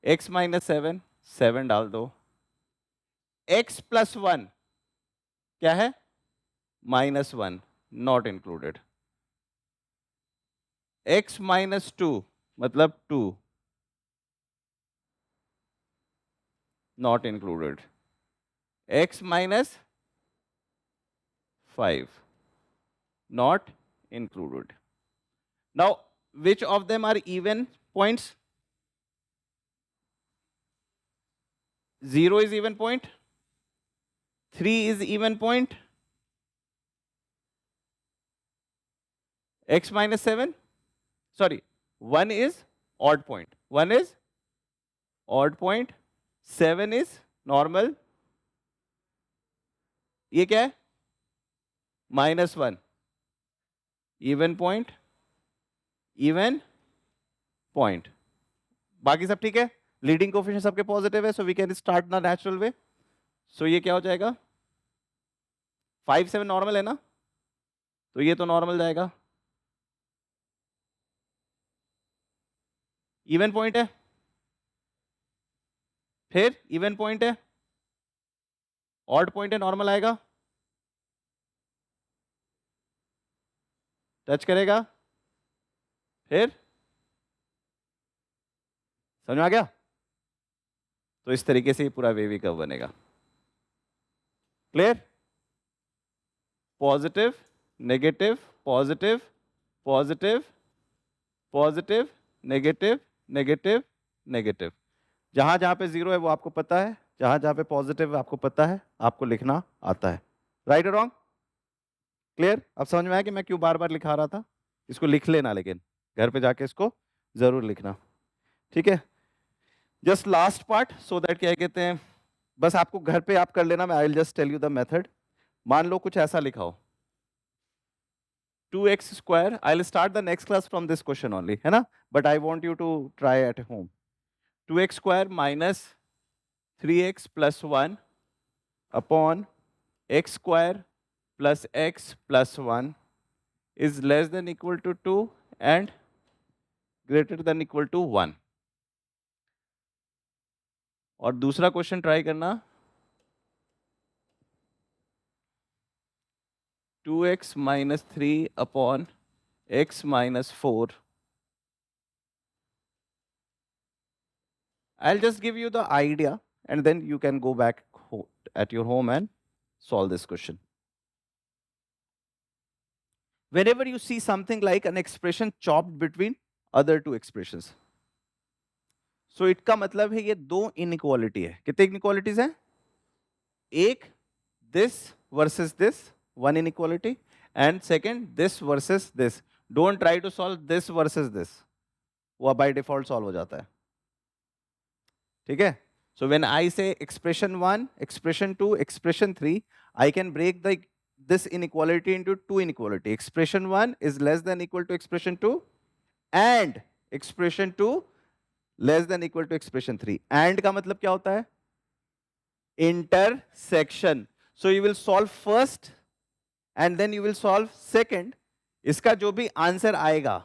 x माइनस 7 7 डाल दो, x प्लस 1 क्या है, -1 नॉट इंक्लूडेड, x माइनस 2 मतलब 2 not included, x minus 5 not included. Now, which of them are even points? 0 is even point, 3 is even point, x minus 7, sorry, 1 is odd point, 1 is odd point, 7 is normal, ये क्या है, -1 even point, even point, बाकी सब ठीक है, leading coefficient सबके positive है, so we can start the natural way. सो ये क्या हो जाएगा, 5 7 नॉर्मल है ना, तो ये तो नॉर्मल जाएगा, इवन पॉइंट है, फिर इवन पॉइंट है, ऑड पॉइंट है, नॉर्मल आएगा, टच करेगा, फिर समझ में आ गया। तो इस तरीके से ये पूरा वेवी कर्व बनेगा, clear, positive negative positive positive positive negative negative negative, जहां जहां पे जीरो है वो आपको पता है, जहां जहां पे पॉजिटिव आपको पता है, आपको लिखना आता है, राइट और रॉन्ग, क्लियर। अब समझ में आया कि मैं क्यों बार बार लिखा रहा था, इसको लिख लेना, लेकिन घर पे जाके इसको जरूर लिखना, ठीक है। Just last part, so that क्या कहते हैं, बस आपको घर पे आप कर लेना, मैं I will just tell you the method. मान लो कुछ ऐसा लिखा हो, 2x square, I'll start the next class from this question only, है ना, but I want you to try at home. 2x square minus 3x plus 1 upon x square plus x plus 1 is less than equal to 2 and greater than equal to 1. और दूसरा question try करना, 2x minus 3 upon x minus 4 I'll just give you the idea and then you can go back at your home and solve this question. Whenever you see something like an expression chopped between other two expressions, so इसका मतलब है ये दो inequality है. कितने inequalities हैं? एक this versus this, one inequality, and second this versus this. Don't try to solve this versus this. वो by default solve हो जाता है. ठीक है? So when I say expression 1, expression 2, expression 3, I can break this inequality into two inequality. Expression 1 is less than equal to expression 2 and expression 2 less than equal to expression 3. And का मतलब क्या होता है? Intersection. So you will solve first and then you will solve second. इसका जो भी answer आएगा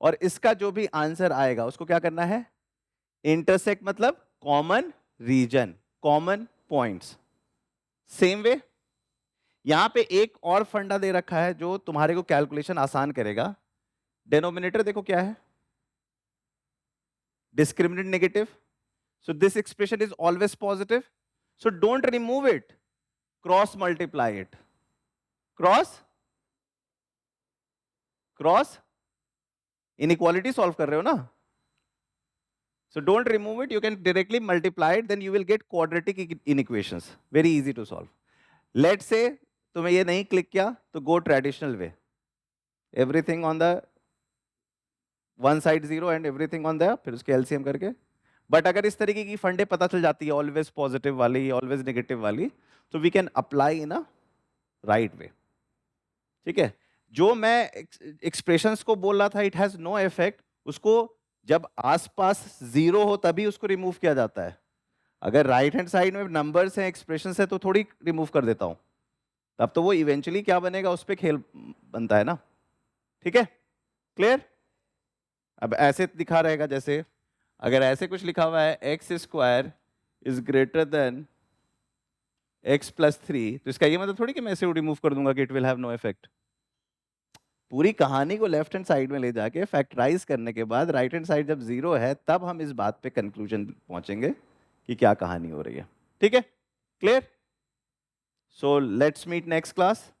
और इसका जो भी आंसर आएगा उसको क्या करना है? इंटरसेक्ट मतलब common region, common points. Same way यहां पे एक और फंडा दे रखा है जो तुम्हारे को कैलकुलेशन आसान करेगा. डेनोमिनेटर देखो क्या है? Discriminant negative. So this expression is always positive. So don't remove it, cross multiply it. Cross inequality solve कर रहे हो ना. So don't remove it, you can directly multiply it, then you will get quadratic inequations. Very easy to solve. Let's say तुम्हें ये नहीं click किया तो go traditional way. Everything on the one side zero and everything on the फिर उसके LCM करके. But अगर इस तरीके की फंडे पता चल जाती है always positive वाली, always negative वाली, तो we can apply in a right way. ठीक है? जो मैं expressions को बोल रहा था it has no effect, उसको जब आसपास जीरो हो तभी उसको रिमूव किया जाता है. अगर राइट हैंड साइड में नंबर्स हैं, एक्सप्रेशंस है, तो थोड़ी रिमूव कर देता हूं. तब तो वो इवेंचुअली क्या बनेगा उस पर खेल बनता है ना. ठीक है? क्लियर? अब ऐसे दिखा रहेगा जैसे अगर ऐसे कुछ लिखा हुआ है x square is greater than x plus 3, तो इसका ये मतलब थोड़ी कि मैं इसे रिमूव कर दूंगा कि it will have no effect. पूरी कहानी को लेफ्ट हैंड साइड में ले जाके फैक्टराइज करने के बाद राइट हैंड साइड जब जीरो है तब हम इस बात पे कंक्लूजन पहुंचेंगे कि क्या कहानी हो रही है. ठीक है? Clear? So let's meet next class.